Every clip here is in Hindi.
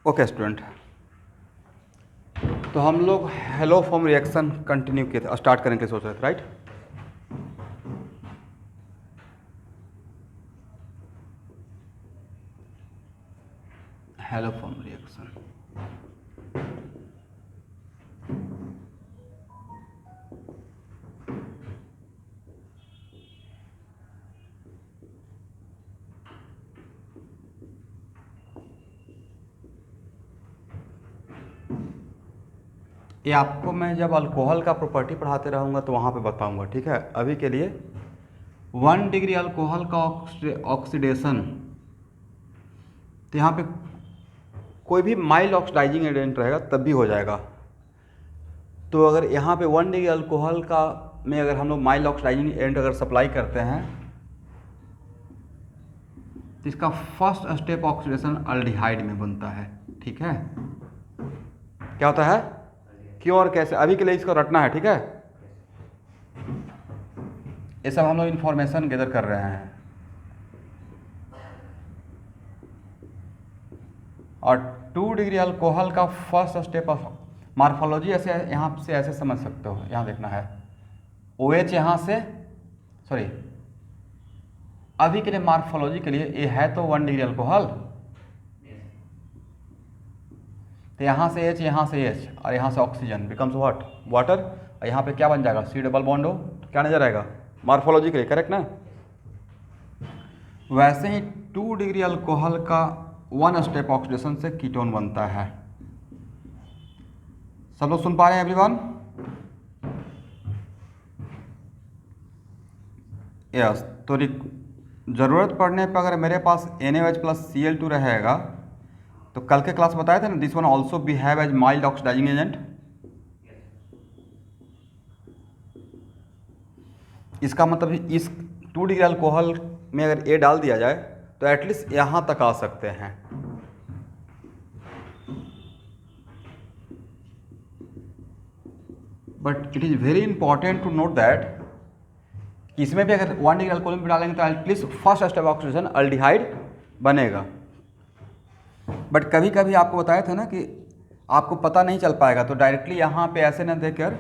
ओके स्टूडेंट, तो हम लोग हेलो फॉर्म रिएक्शन कंटिन्यू किए थे, स्टार्ट करने के लिए सोच रहे थे, राइट? हेलो फॉर्म रिएक्शन ये आपको मैं जब अल्कोहल का प्रॉपर्टी पढ़ाते रहूँगा तो वहाँ पे बताऊँगा, ठीक है? अभी के लिए 1 डिग्री अल्कोहल का ऑक्सीडेशन, तो यहाँ पे कोई भी माइल्ड ऑक्सीडाइजिंग एजेंट रहेगा तब भी हो जाएगा। तो अगर यहाँ पे 1 डिग्री अल्कोहल का में अगर हम लोग माइल्ड ऑक्सीडाइजिंग एजेंट अगर सप्लाई करते हैं तो इसका फर्स्ट स्टेप ऑक्सीडेशन अल्डिहाइड में बनता है, ठीक है? क्या होता है, क्यों और कैसे, अभी के लिए इसको रटना है, ठीक है? ये सब हम लोग इंफॉर्मेशन गैदर कर रहे हैं। और 2 डिग्री अल्कोहल का फर्स्ट स्टेप ऑफ मार्फोलॉजी ऐसे यहाँ से ऐसे समझ सकते हो, यहाँ देखना है OH यहाँ से, सॉरी अभी के लिए मार्फोलॉजी के लिए ये है तो 1 डिग्री अल्कोहल, तो यहाँ से H, यहाँ से H और यहाँ से ऑक्सीजन बिकम्स व्हाट, वाटर, और यहाँ पे क्या बन जाएगा, C डबल बॉन्ड हो, तो क्या नजर आएगा, मार्फोलॉजी के लिए, करेक्ट ना? वैसे ही 2 डिग्री अल्कोहल का 1 स्टेप ऑक्सीडेशन से कीटोन बनता है। सब लोग सुन पा रहे हैं एवरीवन? यस। तो ज़रूरत पड़ने पर अगर मेरे पास NaOH प्लस Cl2 रहेगा तो कल के क्लास बताए थे ना, this one also behave as mild oxidising agent. इसका मतलब इस 2 डिग्री अल्कोहल में अगर A डाल दिया जाए तो एटलीस्ट यहाँ तक आ सकते हैं। But it is very important to note that इसमें भी अगर 1 डिग्री अल्कोहल में डालेंगे तो at least first step oxidation aldehyde बनेगा। बट कभी कभी आपको बताया था ना कि आपको पता नहीं चल पाएगा, तो डायरेक्टली यहाँ पे ऐसे ना देकर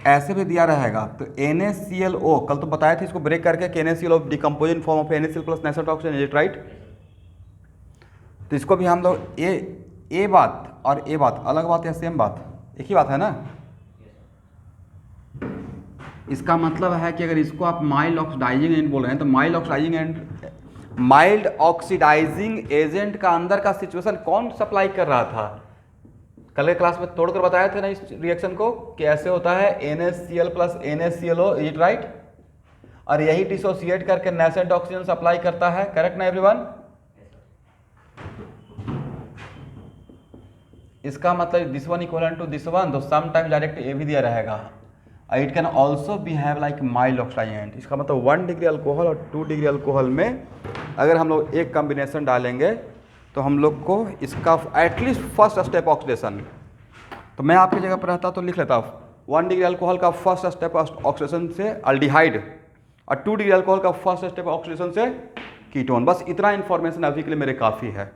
ऐसे भी दिया रहेगा। तो NaClO कल तो बताया था इसको ब्रेक करके कि NaClO decomposing form of NaCl plus natural oxygen, is right? तो इसको भी हम लोग ए बात और ए बात अलग बात या सेम बात, एक ही बात है ना? इसका मतलब है कि अगर इसको आप माइल्ड ऑक्सीडाइजिंग एजेंट बोल रहे हैं तो माइल्ड ऑक्सीडाइजिंग एजेंट का अंदर का सिचुएशन कौन सप्लाई कर रहा था? कल के क्लास में तोड़कर बताया था ना इस रिएक्शन को, कैसे होता है NaCl plus NaClO, is right? और यही डिसोसिएट करके नेसेंट ऑक्सीजन सप्लाई करता है, करेक्ट ना एवरीवन? इसका मतलब this one equal to this one, तो समटाइम डायरेक्ट ए भी दिया रहेगा। It can also behave like mild oxidant. इसका मतलब 1 डिग्री अल्कोहल और 2 डिग्री अल्कोहल में अगर हम लोग एक कॉम्बिनेशन डालेंगे तो हम लोग को इसका एटलीस्ट फर्स्ट स्टेप ऑक्सीडेशन, तो मैं आपकी जगह पर रहता तो लिख लेता 1 डिग्री अल्कोहल का फर्स्ट स्टेप ऑक्सीडेशन से अल्डिहाइड और 2 डिग्री अल्कोहल का फर्स्ट स्टेप ऑक्सीडेशन से कीटोन। बस इतना इंफॉर्मेशन अभी के लिए मेरे काफ़ी है,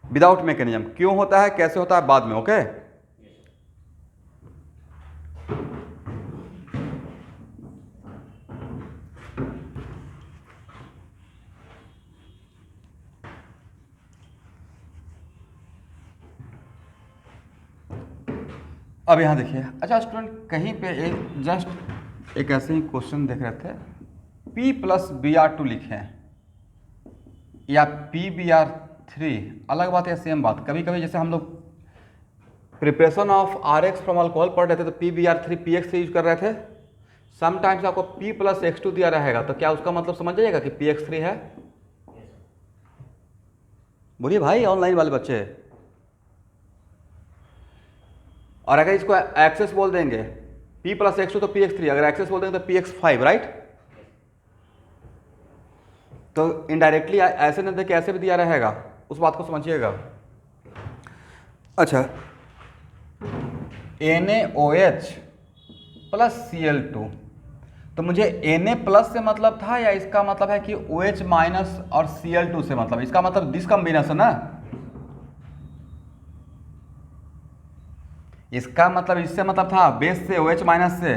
विदाउट मैकेनिज्म। क्यों होता है, कैसे होता है, बाद में, ओके? अब यहाँ देखिए, अच्छा स्टूडेंट, कहीं पे जस्ट एक ऐसे ही क्वेश्चन देख रहे थे, P प्लस Br2 लिखें या PBr3, अलग बात या सेम बात? कभी कभी जैसे हम लोग preparation of RX from alcohol पढ़ रहे थे तो PBr3 PX3 यूज कर रहे थे। समटाइम्स आपको P प्लस X2 दिया रहेगा, तो क्या उसका मतलब समझ जाइएगा कि PX3 है? बोलिए भाई ऑनलाइन वाले बच्चे। और अगर इसको एक्सेस बोल देंगे P प्लस X2 तो PX3, अगर एक्सेस बोल देंगे तो PX5, राइट? तो इनडायरेक्टली ऐसे नहीं देखे ऐसे भी दिया रहेगा, उस बात को समझिएगा। अच्छा, NaOH प्लस Cl2, तो मुझे Na+ से मतलब था या इसका मतलब है कि OH- और Cl2 से मतलब, इसका मतलब दिस कॉम्बिनेशन ना, इसका मतलब इससे मतलब था बेस से OH- से।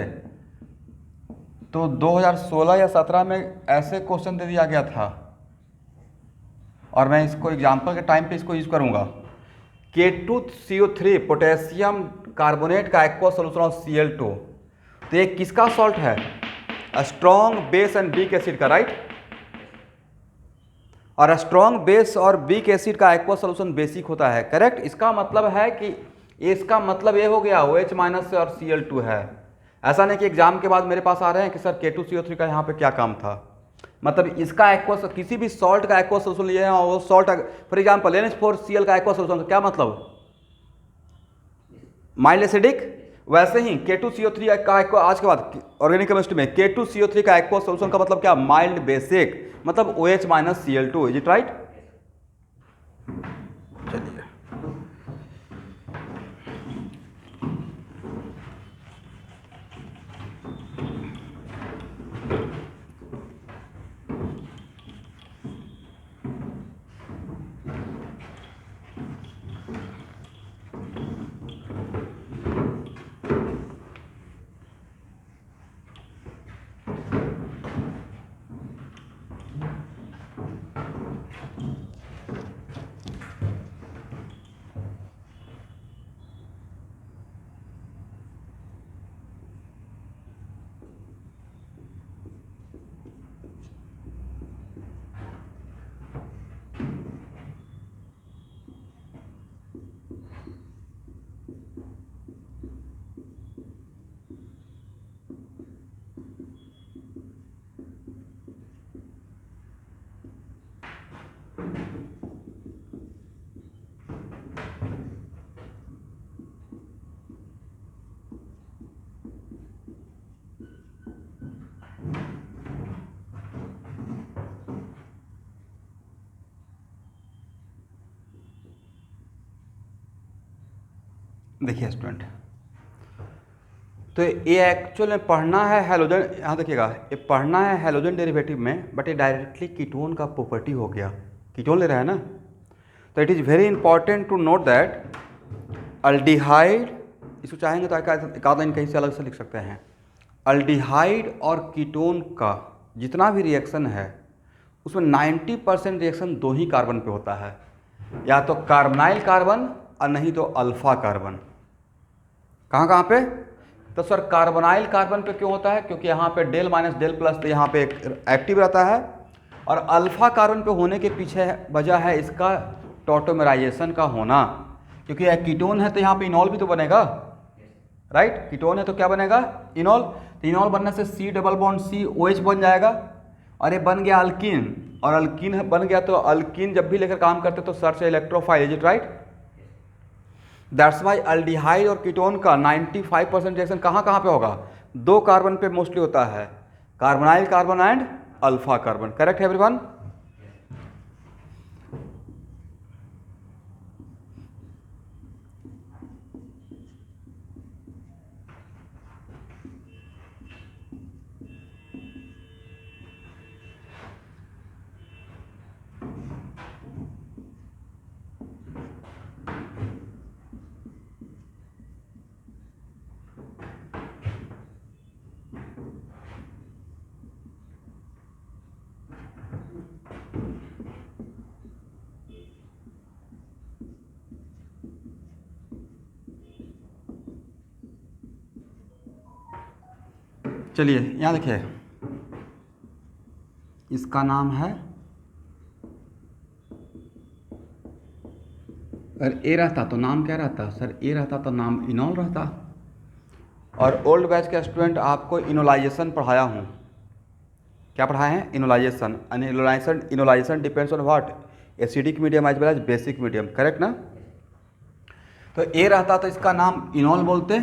तो 2016 या 17 में ऐसे क्वेश्चन दे दिया गया था और मैं इसको एग्जाम्पल के टाइम पे इसको यूज करूंगा। K2CO3 पोटेशियम कार्बोनेट का एक्वा सोल्यूशन ऑफ Cl2, तो ये किसका सॉल्ट है? Strong base and weak acid का, राइट। और स्ट्रॉन्ग बेस और वीक एसिड का एक्वा सोल्यूशन बेसिक होता है, करेक्ट। इसका मतलब है कि इसका मतलब ये हो गया OH- से और Cl2 है। ऐसा नहीं कि एग्जाम के बाद मेरे पास आ रहे हैं कि सर K2CO3 का यहाँ पे क्या काम था। मतलब इसका एक्वा, किसी भी सॉल्ट का एक्वा सोल्यूशन लिए हैं और वो सॉल्ट, फॉर एग्जाम्पल NH4Cl का एक्वा सोल्यूशन, क्या मतलब? Mild acidic. वैसे ही K2CO3 का एक्वा, आज के बाद ऑर्गेनिक केमिस्ट्री में K2CO3 का एक्वा सोल्यूशन का मतलब क्या? माइल्ड बेसिक, मतलब OH- Cl2, is it right? चलिए देखिए स्टूडेंट, तो ये एक्चुअल में पढ़ना है हैलोजन, यहाँ देखिएगा, ये पढ़ना है हैलोजन डेरिवेटिव में, बट ये डायरेक्टली कीटोन का प्रॉपर्टी हो गया। कीटोन ले रहा है ना, तो it is very important to note that aldehyde, इसको चाहेंगे तो एक आध लाइन कहीं से अलग से लिख सकते हैं। अल्डिहाइड और कीटोन का जितना भी रिएक्शन है उसमें 90% रिएक्शन दो ही कार्बन पे होता है, या तो कार्बोनाइल कार्बन और नहीं तो अल्फा कार्बन। कहाँ कहाँ पे? तो सर कार्बोनाइल कार्बन पे क्यों होता है? क्योंकि यहाँ पे डेल माइनस डेल प्लस, तो यहाँ पे एक्टिव रहता है। और अल्फा कार्बन पे होने के पीछे वजह है इसका टॉटोमराइजेशन का होना, क्योंकि यह कीटोन है तो यहाँ पे इनॉल भी तो बनेगा, राइट। कीटोन है तो क्या बनेगा? इनॉल। तो इनॉल बनने से C⋯COH बन जाएगा और ये बन गया अल्कीन, और अल्कीन बन गया तो अल्कीन जब भी लेकर काम करते तो सर से electrophile, is it right? That's why aldehyde और कीटोन का 95% रिएक्शन कहाँ कहाँ पे होगा? दो कार्बन पे मोस्टली होता है, carbonyl carbon and alpha carbon, correct है एवरीवन? चलिए यहाँ देखिए, इसका नाम है, अगर ए रहता तो नाम क्या रहता सर? ए रहता तो नाम इनॉल रहता। और ओल्ड बैच के स्टूडेंट आपको इनोलाइजेशन पढ़ाया हूँ। क्या पढ़ाए हैं? Enolisation. Enolisation depends on what? Acidic medium as well as basic medium, correct ना? तो ए रहता तो इसका नाम इनॉल बोलते,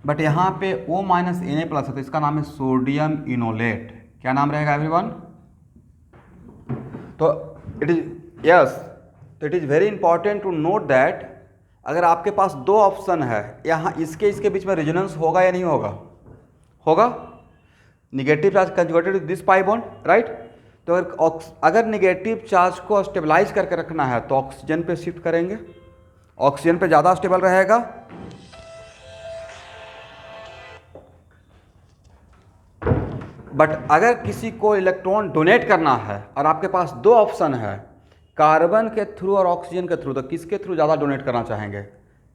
बट यहाँ पे O-Na+ है तो इसका नाम है सोडियम इनोलेट। क्या नाम रहेगा एवरीवन? तो इट इज यस, तो it is very important to note that अगर आपके पास दो ऑप्शन है, यहाँ इसके बीच में रेजोनेंस होगा या नहीं होगा? होगा। Negative charge conjugated with this pi bond, right. तो अगर निगेटिव चार्ज को स्टेबलाइज करके रखना है तो ऑक्सीजन पे शिफ्ट करेंगे, ऑक्सीजन पे ज़्यादा स्टेबल रहेगा। बट अगर किसी को इलेक्ट्रॉन डोनेट करना है और आपके पास दो ऑप्शन है, कार्बन के थ्रू और ऑक्सीजन के थ्रू, तो किसके थ्रू ज़्यादा डोनेट करना चाहेंगे,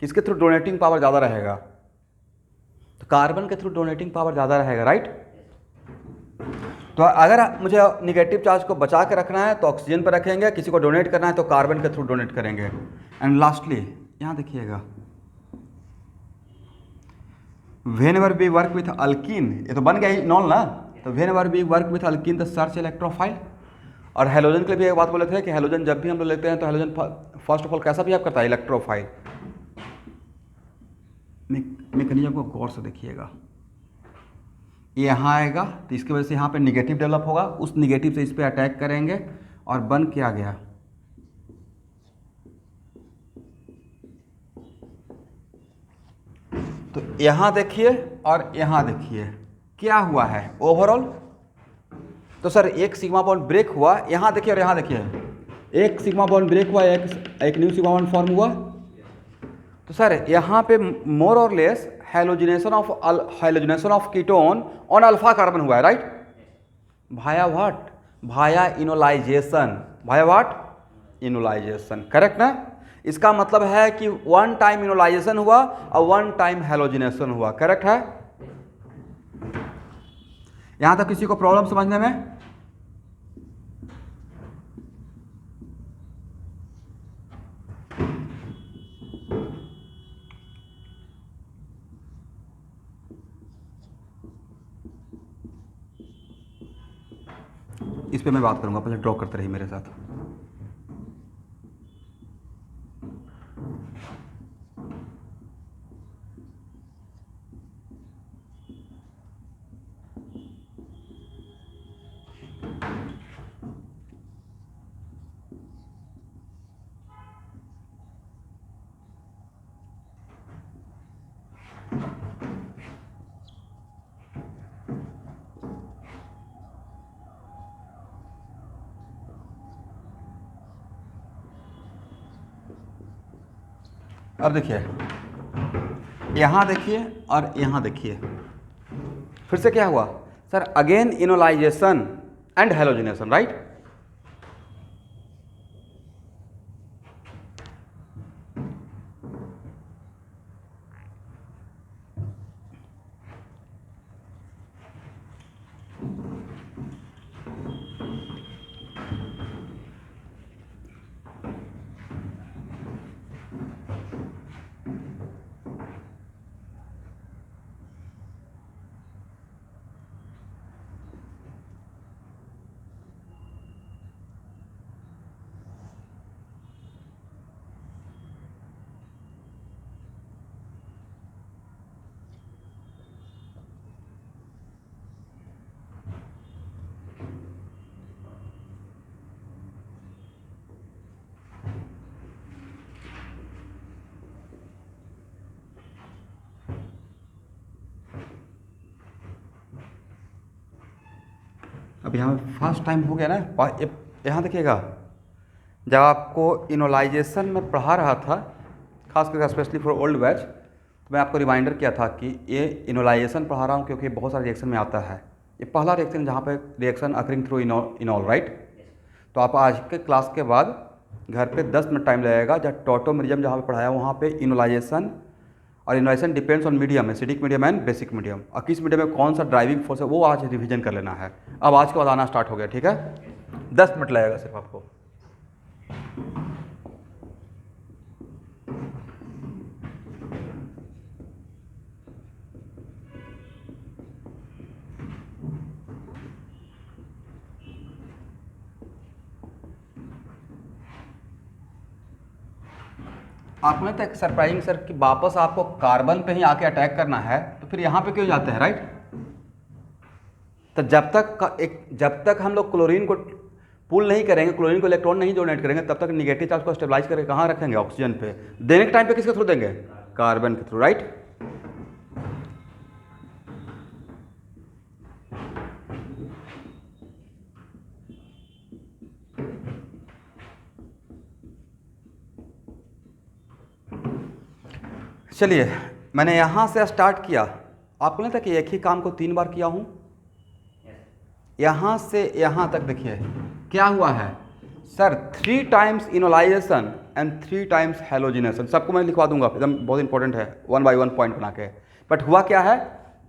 किसके थ्रू डोनेटिंग पावर ज़्यादा रहेगा? तो कार्बन के थ्रू डोनेटिंग पावर ज़्यादा रहेगा, राइट। तो अगर मुझे निगेटिव चार्ज को बचा के रखना है तो ऑक्सीजन पर रखेंगे, किसी को डोनेट करना है तो कार्बन के थ्रू डोनेट करेंगे। एंड लास्टली यहाँ देखिएगा, whenever we work with alkene, ये तो बन गया इनॉल ना, तो whenever we work with alkene the search electrophile. और हेलोजन के लिए भी एक बात बोले थे कि हेलोजन जब भी हम लोग लेते हैं तो हेलोजन फर्स्ट ऑफ ऑल कैसा बिहेव करता है, इलेक्ट्रोफाइल। मैकेनिज्म को गौर से देखिएगा, ये यहाँ आएगा तो इसकी वजह से यहाँ पे निगेटिव डेवलप होगा, उस निगेटिव से इस पे अटैक करेंगे और बन क्या गया, तो यहाँ देखिए और यहाँ देखिए क्या हुआ है ओवरऑल। तो सर एक सिग्मा बॉन्ड ब्रेक हुआ, यहाँ देखिए और यहाँ देखिए, एक सिग्मा बॉन्ड ब्रेक हुआ, एक न्यू सिग्मा बॉन्ड फॉर्म हुआ। तो सर यहाँ पे मोर और less halogenation of ketone on alpha carbon हुआ है, right. Bhaya what, Bhaya enolisation, Bhaya what, enolisation, correct ना। इसका मतलब है कि वन टाइम इनोलाइजेशन हुआ और वन टाइम हेलोजिनेशन हुआ, करेक्ट है। यहां तक किसी को प्रॉब्लम समझने में? इस पे मैं बात करूंगा, पहले ड्रॉ करते रहिए मेरे साथ। अब देखिए, यहाँ देखिए और यहाँ देखिए, फिर से क्या हुआ sir, again enolisation and halogenation, right. अब यहाँ फर्स्ट टाइम हो गया ना, यहाँ देखिएगा, जब आपको इनोलाइजेशन में पढ़ा रहा था, खास करके स्पेशली फॉर ओल्ड बैच, तो मैं आपको रिमाइंडर किया था कि ये इनोलाइजेशन पढ़ा रहा हूँ क्योंकि बहुत सारे रिएक्शन में आता है। ये पहला रिएक्शन जहाँ पे रिएक्शन अकरिंग थ्रू इनॉल, राइट। तो आप आज के क्लास के बाद घर पे 10 मिनट टाइम लगेगा, जब टॉटोमेरिज्म जहाँ पे पढ़ाया वहाँ पे इनोलाइजेशन, और enolisation depends on medium, acidic medium and basic medium, और किस मीडियम में कौन सा ड्राइविंग फोर्स है वो आज रिवीजन कर लेना है। अब आज के बाद आना स्टार्ट हो गया, ठीक है, 10 मिनट लगेगा सिर्फ आपको। आपने तो एक सरप्राइजिंग सर कि वापस आपको कार्बन पे ही आके अटैक करना है, तो फिर यहाँ पे क्यों जाते हैं, राइट। तो जब तक हम लोग क्लोरीन को पुल नहीं करेंगे, क्लोरीन को इलेक्ट्रॉन नहीं डोनेट करेंगे, तब तक निगेटिव चार्ज को स्टेबलाइज करके कहाँ रखेंगे, ऑक्सीजन पे। देने के टाइम पे किसके थ्रू देंगे, कार्बन के थ्रू, राइट। चलिए, मैंने यहाँ से स्टार्ट किया, आपको नहीं था कि एक ही काम को 3 बार किया हूँ। यहाँ से यहाँ तक देखिए क्या हुआ है sir, 3 times enolisation and 3 times halogenation. सबको मैं लिखवा दूंगा, एकदम बहुत इंपॉर्टेंट है, 1 by 1 पॉइंट बना के। बट हुआ क्या है,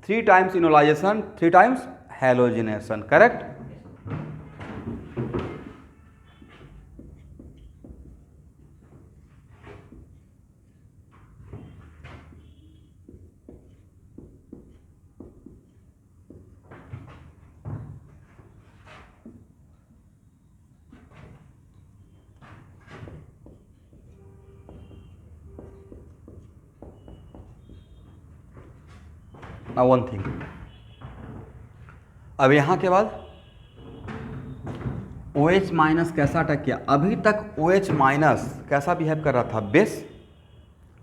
3 times enolisation 3 times halogenation, correct. Now one thing, अब यहाँ के बाद OH माइनस कैसा अटैक किया। अभी तक OH माइनस कैसा बिहेव कर रहा था, बेस।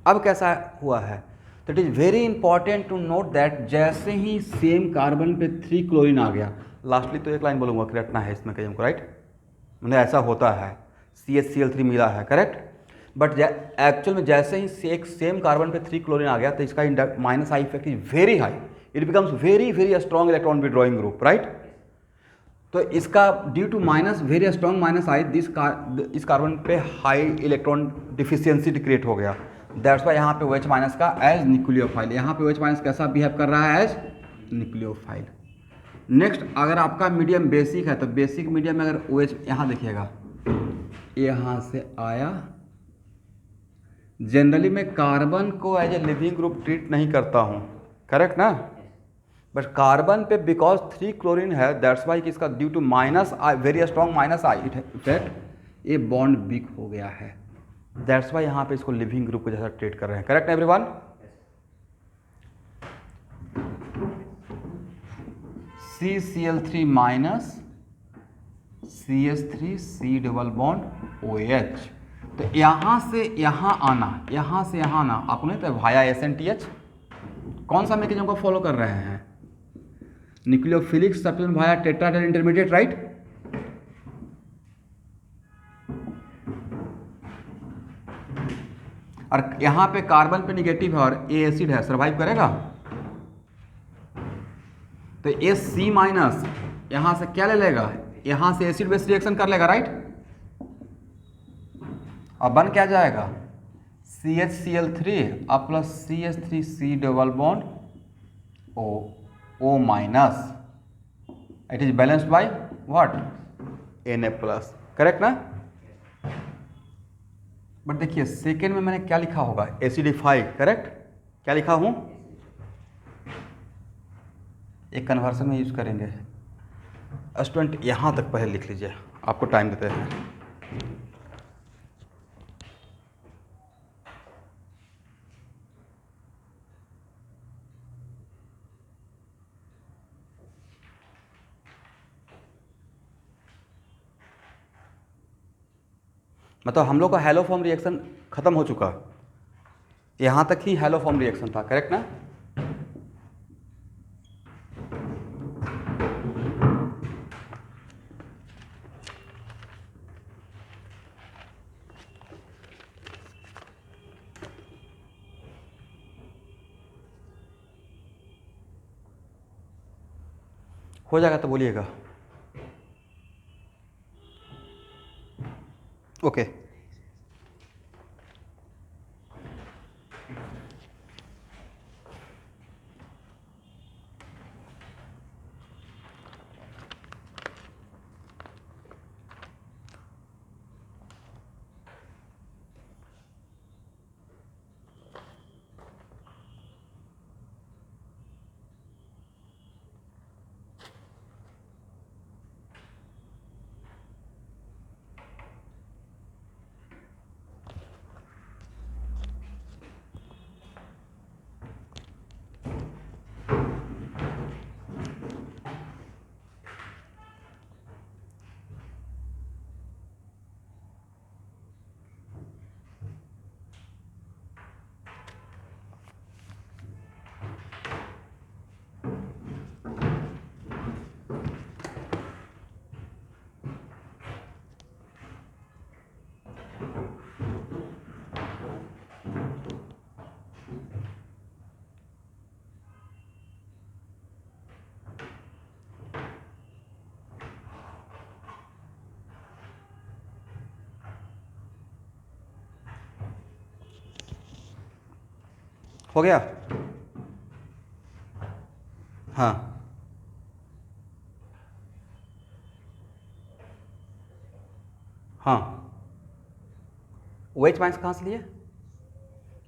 अब कैसा हुआ है, तो it is very important to note that जैसे ही सेम कार्बन पे 3 क्लोरीन आ गया, लास्टली तो एक लाइन बोलूँगा कि रटना है इसमें कहीं को, राइट, मतलब ऐसा होता है, CH Cl3 मिला है, करेक्ट। बट एक्चुअल में जैसे ही एक सेम कार्बन पे 3 क्लोरीन आ गया तो इसका minus I effect is very high, it becomes very very strong electron withdrawing group, right. तो इसका due to minus very strong minus I इस कार्बन पे हाई इलेक्ट्रॉन डिफिशियंसी क्रिएट हो गया। दैट्स वाई यहाँ पे OH माइनस का एज न्यूक्लियोफाइल, यहाँ पे OH माइनस कैसा बिहेव कर रहा है, एज न्यूक्लियोफाइल। नेक्स्ट, अगर आपका मीडियम बेसिक है तो बेसिक मीडियम में अगर OH यहाँ देखिएगा, यहाँ से आया, जनरली मैं कार्बन को as a leaving group treat नहीं करता हूँ, करेक्ट ना। बट कार्बन पे बिकॉज 3 क्लोरीन है, दैट्स वाई कि इसका due to minus I, very strong minus I effect, ये बॉन्ड वीक हो गया है। दैट्स वाई यहाँ पे इसको लिविंग ग्रुप को जैसा ट्रीट कर रहे हैं, correct everyone. CCl3 minus CH3 C double bond OH। तो यहाँ से यहाँ आना, यहाँ से यहाँ आना, आपको नहीं तो भाया SN2H कौन सा मैकेनिज्म को फॉलो कर रहे हैं, न्यूक्लियोफिलिक सब्स्टिट्यूशन भाया टेट्राहेड्रल इंटरमीडिएट, राइट। और यहाँ पे कार्बन पे निगेटिव है और ए एसिड है, सर्वाइव करेगा। तो AC माइनस यहाँ से क्या ले लेगा, यहाँ से एसिड बेस रिएक्शन कर लेगा, राइट। अब बन क्या जाएगा, CHCl3 अब plus CH3C double bond O minus, it is balanced by what, Na plus, correct ना। बट देखिए सेकेंड में मैंने क्या लिखा होगा, एसिडिफाई, करेक्ट। क्या लिखा हूं, एक कन्वर्सन में यूज करेंगे। स्टूडेंट यहाँ तक पहले लिख लीजिए, आपको टाइम देते हैं। मतलब हम लोग का हेलोफॉर्म रिएक्शन खत्म हो चुका, यहाँ तक ही हेलोफॉर्म रिएक्शन था, करेक्ट ना। हो जाएगा तो बोलिएगा, ओके। हो गया? हाँ, हाँ, OH माइनस कहाँ से लिए?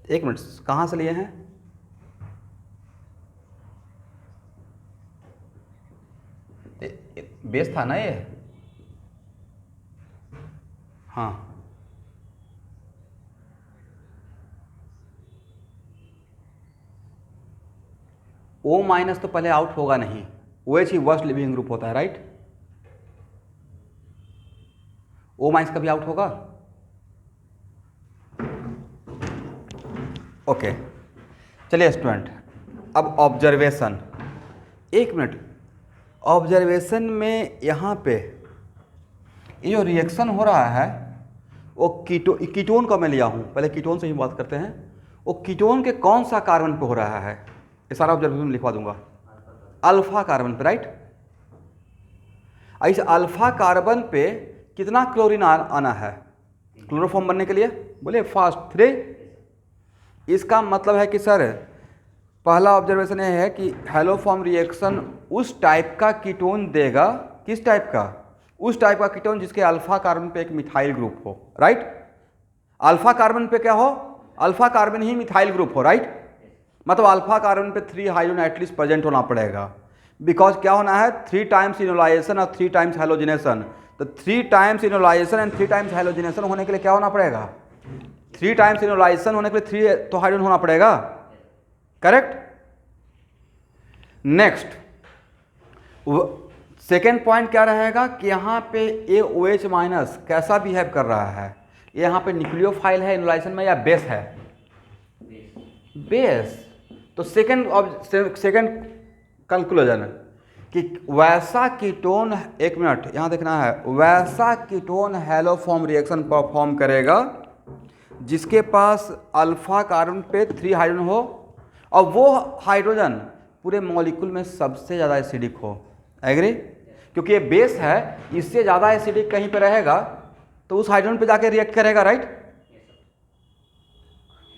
एक मिनट, कहाँ से लिए हैं? बेस था ना ये? हाँ, O माइनस तो पहले आउट होगा नहीं, OH ही वर्स्ट लिविंग ग्रुप होता है, राइट? O माइनस कभी आउट होगा? ओके, चलिए स्टूडेंट, अब ऑब्जर्वेशन, एक मिनट, ऑब्जर्वेशन में यहाँ पे ये जो रिएक्शन हो रहा है वो कीटोन का मैं लिया हूँ, पहले कीटोन से ही बात करते हैं। वो कीटोन के कौन सा कार्बन पे हो रहा है? ये सारा ऑब्जर्वेशन लिखवा दूंगा, अल्फा कार्बन पे, राइट? इस अल्फा कार्बन पे कितना क्लोरीन आना है क्लोरोफॉर्म बनने के लिए? बोले फास्ट 3। इसका मतलब है कि सर पहला ऑब्जर्वेशन ये है कि हैलोफॉर्म रिएक्शन उस टाइप का कीटोन देगा, किस टाइप का? उस टाइप का कीटोन जिसके अल्फा कार्बन पे एक मिथाइल ग्रुप हो, राइट? अल्फा कार्बन पे क्या हो? अल्फा कार्बन ही मिथाइल ग्रुप हो, राइट? मतलब अल्फा कार्बन पे 3 हाइड्रोजन एटलीस्ट प्रेजेंट होना पड़ेगा, बिकॉज क्या होना है? 3 टाइम्स इनोलाइजेशन और 3 टाइम्स हैलोजिनेशन। तो 3 times enolisation and 3 times halogenation होने के लिए क्या होना पड़ेगा? 3 टाइम्स इनोलाइजेशन होने के लिए 3 तो हाइड्रोजन होना पड़ेगा, करेक्ट? नेक्स्ट सेकेंड पॉइंट क्या रहेगा कि यहाँ पे AOH माइनस कैसा बिहेव कर रहा है? यहाँ पे न्यूक्लियोफाइल है इनोलाइजेशन में या बेस है? बेस। तो सेकेंड कंक्लूजन कि वैसा कीटोन, एक मिनट यहाँ देखना है, वैसा कीटोन हैलोफॉर्म रिएक्शन परफॉर्म करेगा जिसके पास अल्फा कार्बन पे 3 हाइड्रोजन हो और वो हाइड्रोजन पूरे मॉलिक्यूल में सबसे ज़्यादा एसिडिक हो। एग्री? क्योंकि ये बेस है, इससे ज़्यादा एसिडिक कहीं पे रहेगा तो उस हाइड्रोजन पे जाके रिएक्ट करेगा, राइट?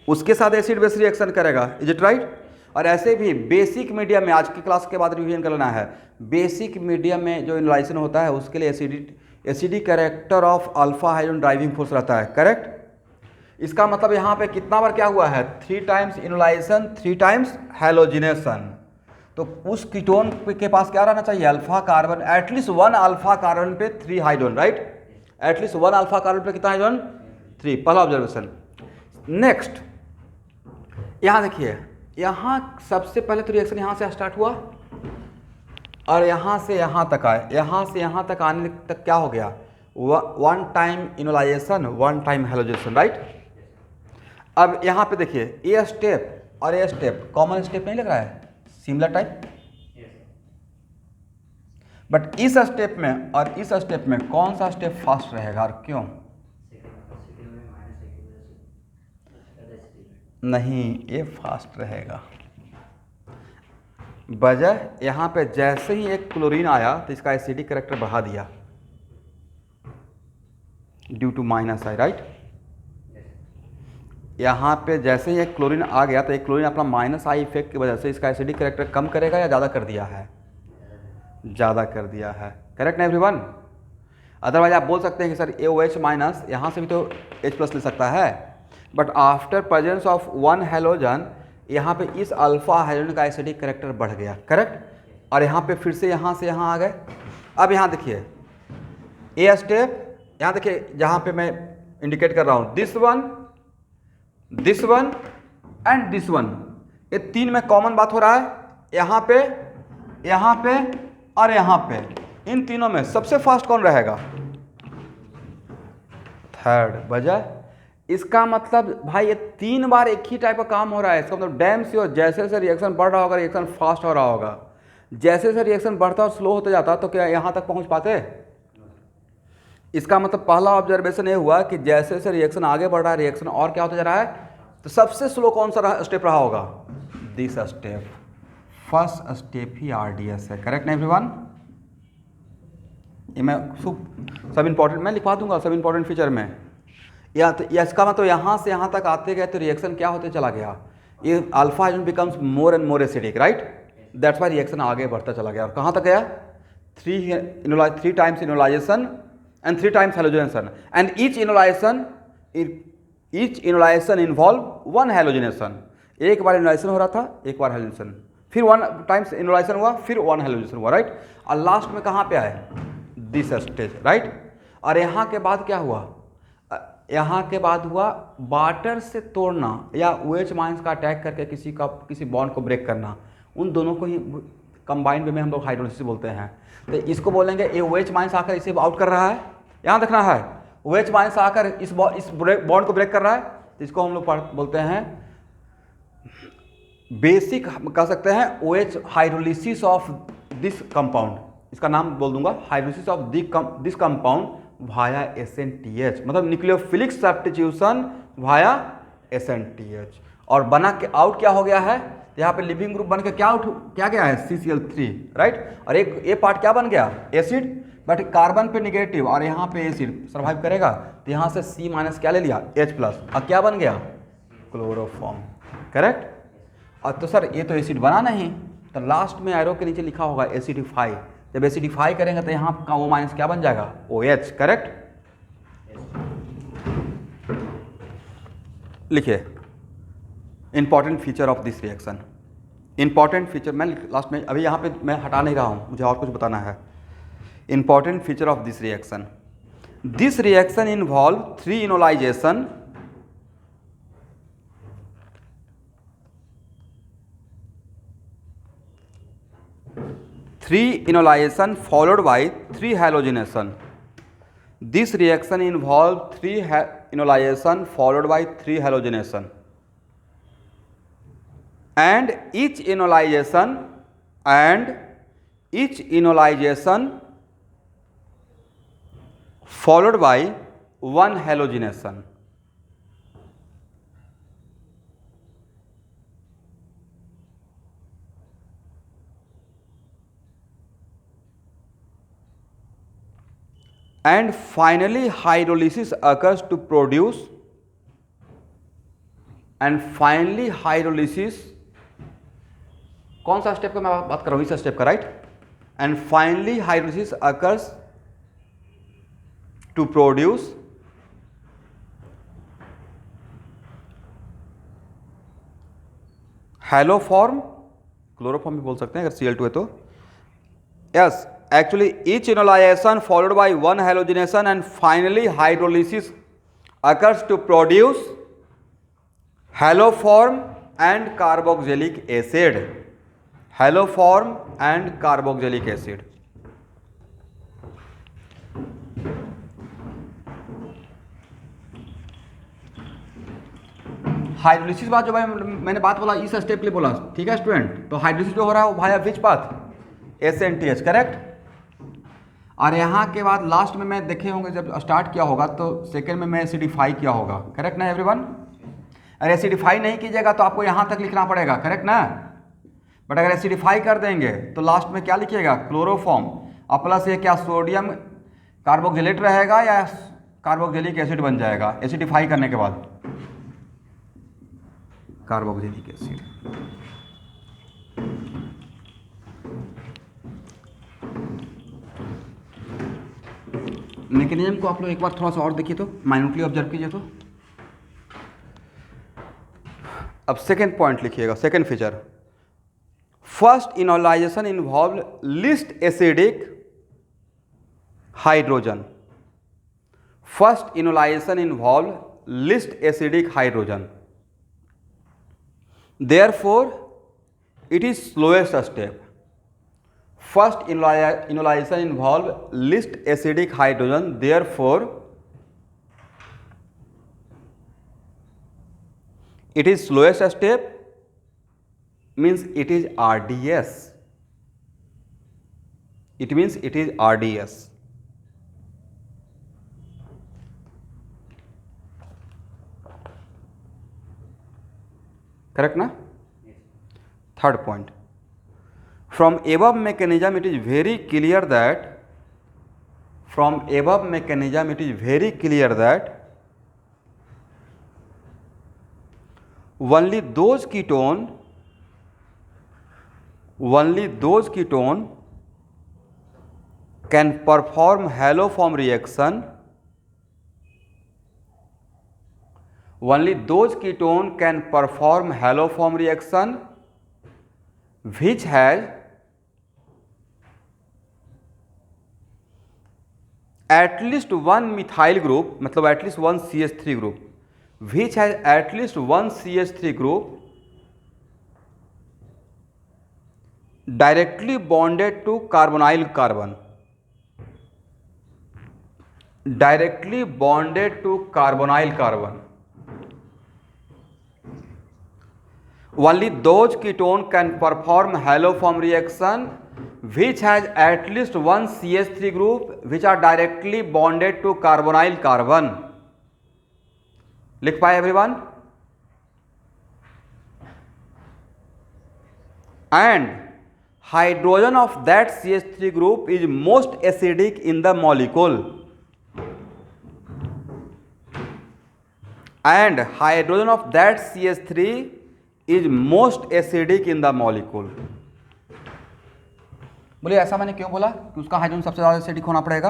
उसके साथ एसिड बेस रिएक्शन करेगा, इज इट राइट? और ऐसे भी बेसिक मीडियम में, आज की क्लास के बाद रिवीजन कर लेना है, बेसिक मीडियम में जो इनोलाइजेशन होता है उसके लिए acidic character of alpha hydrogen driving force रहता है, करेक्ट? इसका मतलब यहाँ पे कितना बार क्या हुआ है? 3 टाइम्स इनोलाइजेशन, 3 टाइम्स हैलोजिनेशन। तो उस कीटोन के पास क्या रहना चाहिए? Alpha carbon, at least 1 alpha carbon पे 3 hydrogen, right? At least 1 alpha carbon पे कितना हाइड्रोजन? 3। पहला ऑब्जर्वेशन। नेक्स्ट यहाँ देखिए, यहाँ सबसे पहले तो रिएक्शन यहाँ से स्टार्ट हुआ और यहाँ से यहाँ तक आए, यहाँ से यहाँ तक आने तक क्या हो गया? 1 time enolisation, 1 time halogenation, right? अब यहाँ पे देखिए, ए स्टेप और ए स्टेप कॉमन स्टेप नहीं लग रहा है, सिमिलर टाइप, बट इस स्टेप में और इस स्टेप में कौन सा स्टेप फास्ट रहेगा और क्यों? नहीं, ये फास्ट रहेगा। वजह यहाँ पे जैसे ही एक क्लोरीन आया तो इसका एसिडिक कैरेक्टर बढ़ा दिया due to minus I, right? यहाँ पे जैसे ही एक क्लोरीन आ गया तो एक क्लोरीन अपना माइनस आई इफेक्ट की वजह से इसका एसिडिक कैरेक्टर कम करेगा या ज़्यादा कर दिया है? ज़्यादा कर दिया है, करेक्ट ना एवरीवन? अदरवाइज आप बोल सकते हैं कि सर AOH माइनस यहाँ से भी तो H प्लस ले सकता है, but after presence of 1 halogen यहाँ पे इस अल्फा हाइड्रोजन का एसिडिक कैरेक्टर बढ़ गया, करेक्ट? और यहाँ पे फिर से यहाँ आ गए। अब यहाँ देखिए ए स्टेप, यहाँ देखिए जहाँ पे मैं इंडिकेट कर रहा हूँ, this one and this one, ये 3 में कॉमन बात हो रहा है। यहाँ पे और यहाँ पे, इन तीनों में सबसे फास्ट कौन रहेगा? थर्ड। वजह इसका मतलब भाई ये 3 बार एक ही टाइप का काम हो रहा है, इसका मतलब डैम श्योर जैसे जैसे रिएक्शन बढ़ रहा होगा रिएक्शन फास्ट हो रहा होगा, जैसे जैसे रिएक्शन बढ़ता और स्लो होता जाता तो क्या यहाँ तक पहुँच पाते? इसका मतलब पहला ऑब्जर्वेशन ये हुआ कि जैसे जैसे रिएक्शन आगे बढ़ रहा है रिएक्शन और क्या होता जा रहा है, तो सबसे स्लो कौन सा स्टेप रहा होगा? This step, first step he RDS है, करेक्ट ना एवरीवन? ये मैं सब इंपॉर्टेंट मैं लिखवा दूंगा, सब इंपॉर्टेंट फीचर में। या तो इसका मतलब यहाँ से यहाँ तक आते गए तो रिएक्शन क्या होते चला गया, ये alpha hydrogen becomes more and more acidic, right? That's why reaction आगे बढ़ता चला गया और कहाँ तक गया? Three times enolisation and 3 times halogenation and each enolisation involve 1 halogenation. एक बार इनोलाइजेशन हो रहा था, एक बार हैलोजनेशन, फिर 1 टाइम्स इनोलाइजेशन हुआ, फिर 1 हैलोजनेशन हुआ, राइट? और लास्ट में कहाँ पे आए? This stage, right? और यहाँ के बाद क्या हुआ? यहाँ के बाद हुआ वाटर से तोड़ना या OH माइंस का अटैक करके किसी बॉन्ड को ब्रेक करना। उन दोनों को ही कंबाइंड वे में हम लोग हाइड्रोलिसिस बोलते हैं। तो इसको बोलेंगे ये OH माइंस आकर इसे आउट कर रहा है, यहाँ देखना है OH माइंस आकर इस बॉन्ड को ब्रेक कर रहा है, तो इसको हम लोग बोलते हैं बेसिक, कह सकते हैं OH hydrolysis of this compound. इसका नाम बोल दूंगा hydrolysis of this compound via SN2H, मतलब न्यूक्लियोफिलिक सब्स्टिट्यूशन वाया SN2H। और बना के आउट क्या हो गया है? यहाँ पे लिविंग ग्रुप बन के क्या गया है? CCl3, right? और एक ये पार्ट क्या बन गया? एसिड, बट कार्बन पे निगेटिव और यहाँ पे एसिड सर्वाइव करेगा, तो यहाँ से C- क्या ले लिया? H+, और क्या बन गया? Chloroform, correct? और तो सर ये तो एसिड बना नहीं, तो लास्ट में एरो के नीचे लिखा होगा एसिडिफाई। जब एसिडिफाई करेंगे तो यहाँ का O- क्या बन जाएगा? OH, correct? लिखिए important feature of this reaction. Important feature मैं लास्ट में, अभी यहाँ पे मैं हटा नहीं रहा हूँ, मुझे और कुछ बताना है। Important feature of this reaction involve 3 enolisation followed by 3 halogenation. This reaction involves 3 inolation followed by 3 halogenation, and each enolization followed by 1 halogenation. And finally hydrolysis occurs to produce, and finally hydrolysis, कौन सा स्टेप का मैं बात कर रहा हूँ? इस स्टेप का, right? And finally hydrolysis occurs to produce haloform, chloroform भी बोल सकते हैं अगर Cl2 है तो। Yes, actually each enolization followed by 1 halogenation and finally hydrolysis occurs to produce haloform and carboxylic acid. Haloform and carboxylic acid. Hydrolysis बात जो भाई मैंने बात बोला इस स्टेप के लिए बोला, ठीक है स्टूडेंट? तो हाइड्रोलिसिस जो हो रहा है वो भाया विच पाथ? SN2H, correct? और यहाँ के बाद लास्ट में मैं देखे होंगे जब स्टार्ट किया होगा तो सेकेंड में मैं एसिडिफाई किया होगा, करेक्ट ना एवरीवन? अगर एसिडिफाई नहीं कीजिएगा तो आपको यहाँ तक लिखना पड़ेगा, करेक्ट ना? बट अगर एसिडिफाई कर देंगे तो लास्ट में क्या लिखिएगा? क्लोरोफॉर्म, और प्लस ये क्या सोडियम कार्बोक्सिलेट रहेगा या कार्बोक्सिलिक एसिड बन जाएगा एसिडिफाई करने के बाद? Carboxylic acid. मैकेनिज्म को आप लोग एक बार थोड़ा सा और देखिए तो, माइन्यूटली ऑब्जर्व कीजिए तो। अब सेकेंड पॉइंट लिखिएगा, second feature, first enolisation involve list acidic hydrogen. First enolisation involve list acidic hydrogen, therefore it is slowest step. First enolization involve least acidic hydrogen, therefore it is slowest step, means it is RDS. It means it is RDS. Correct na? Third point, from above mechanism it is very clear that only those ketone can perform haloform reaction. Only those ketone can perform haloform reaction which has at least one methyl group, मतलब at least one CH3 group, which has at least one CH3 group directly bonded to carbonyl carbon. Directly bonded to carbonyl carbon. Only those ketone can perform haloform reaction which has at least one CH3 group which are directly bonded to carbonyl carbon. लिख पाए everyone? And hydrogen of that CH3 group is most acidic in the molecule. And hydrogen of that CH3 is most acidic in the molecule. बोलिए ऐसा मैंने क्यों बोला कि उसका हाइड्रोजन सबसे ज़्यादा एसिडिक होना पड़ेगा?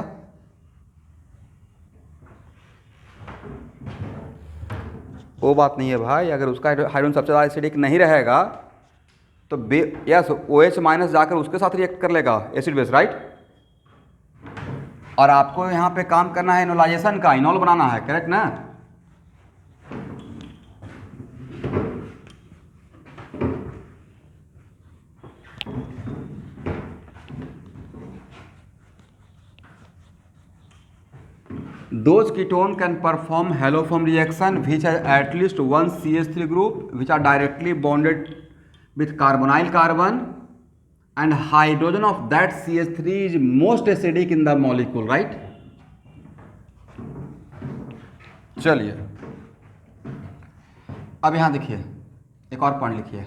वो बात नहीं है भाई, अगर उसका हाइड्रोजन सबसे ज़्यादा एसिडिक नहीं रहेगा तो यस OH माइनस जाकर उसके साथ रिएक्ट कर लेगा एसिड बेस, राइट? और आपको यहाँ पे काम करना है इनोलाइजेशन का, इनोल बनाना है, करेक्ट ना? Those ketone can perform haloform reaction which has at least one CH3 group which are directly bonded with carbonyl carbon, and hydrogen of that CH3 is most acidic in the molecule, right? चलिए अब यहाँ देखिए एक और पॉइंट लिखिए.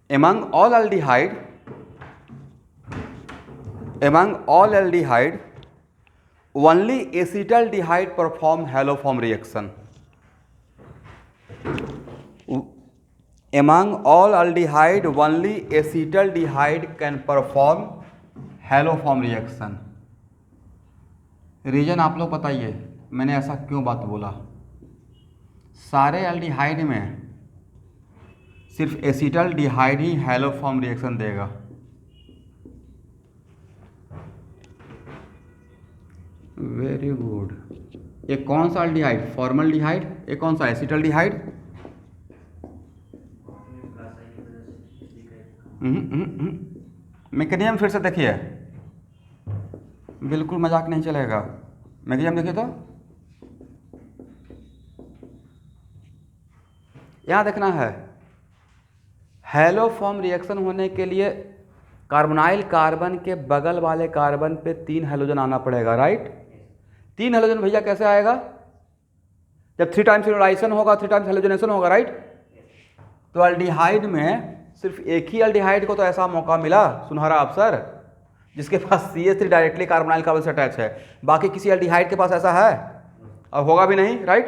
Among all aldehyde, only acetaldehyde perform haloform reaction. Among all aldehyde, only acetaldehyde can perform haloform reaction. Reason आप लोग बताइए मैंने ऐसा क्यों बात बोला? सारे एल्डिहाइड में सिर्फ एसिटल्डिहाइड ही हैलोफॉर्म रिएक्शन देगा. Very good. एक कौन सा एल्डिहाइड? फॉर्मल्डिहाइड. एक कौन सा? एसिटल्डिहाइड. मैकेनिज्म फिर से देखिए, बिल्कुल मजाक नहीं चलेगा. मैकेनिज्म देखिए तो यहाँ देखना है, हैलोफॉर्म रिएक्शन होने के लिए कार्बोनाइल कार्बन के बगल वाले कार्बन पे 3 हैलोजन आना पड़ेगा, राइट? 3 हैलोजन भैया कैसे आएगा? जब 3 टाइम्स इनोलाइजेशन होगा, 3 टाइम्स हैलोजनेशन होगा, राइट? तो एल्डिहाइड में सिर्फ एक ही एल्डिहाइड को तो ऐसा मौका मिला, सुनहरा अवसर, जिसके पास CH3 डायरेक्टली कार्बोनाइल कार्बन से अटैच है. बाकी किसी एल्डिहाइड के पास ऐसा है और होगा भी नहीं, राइट?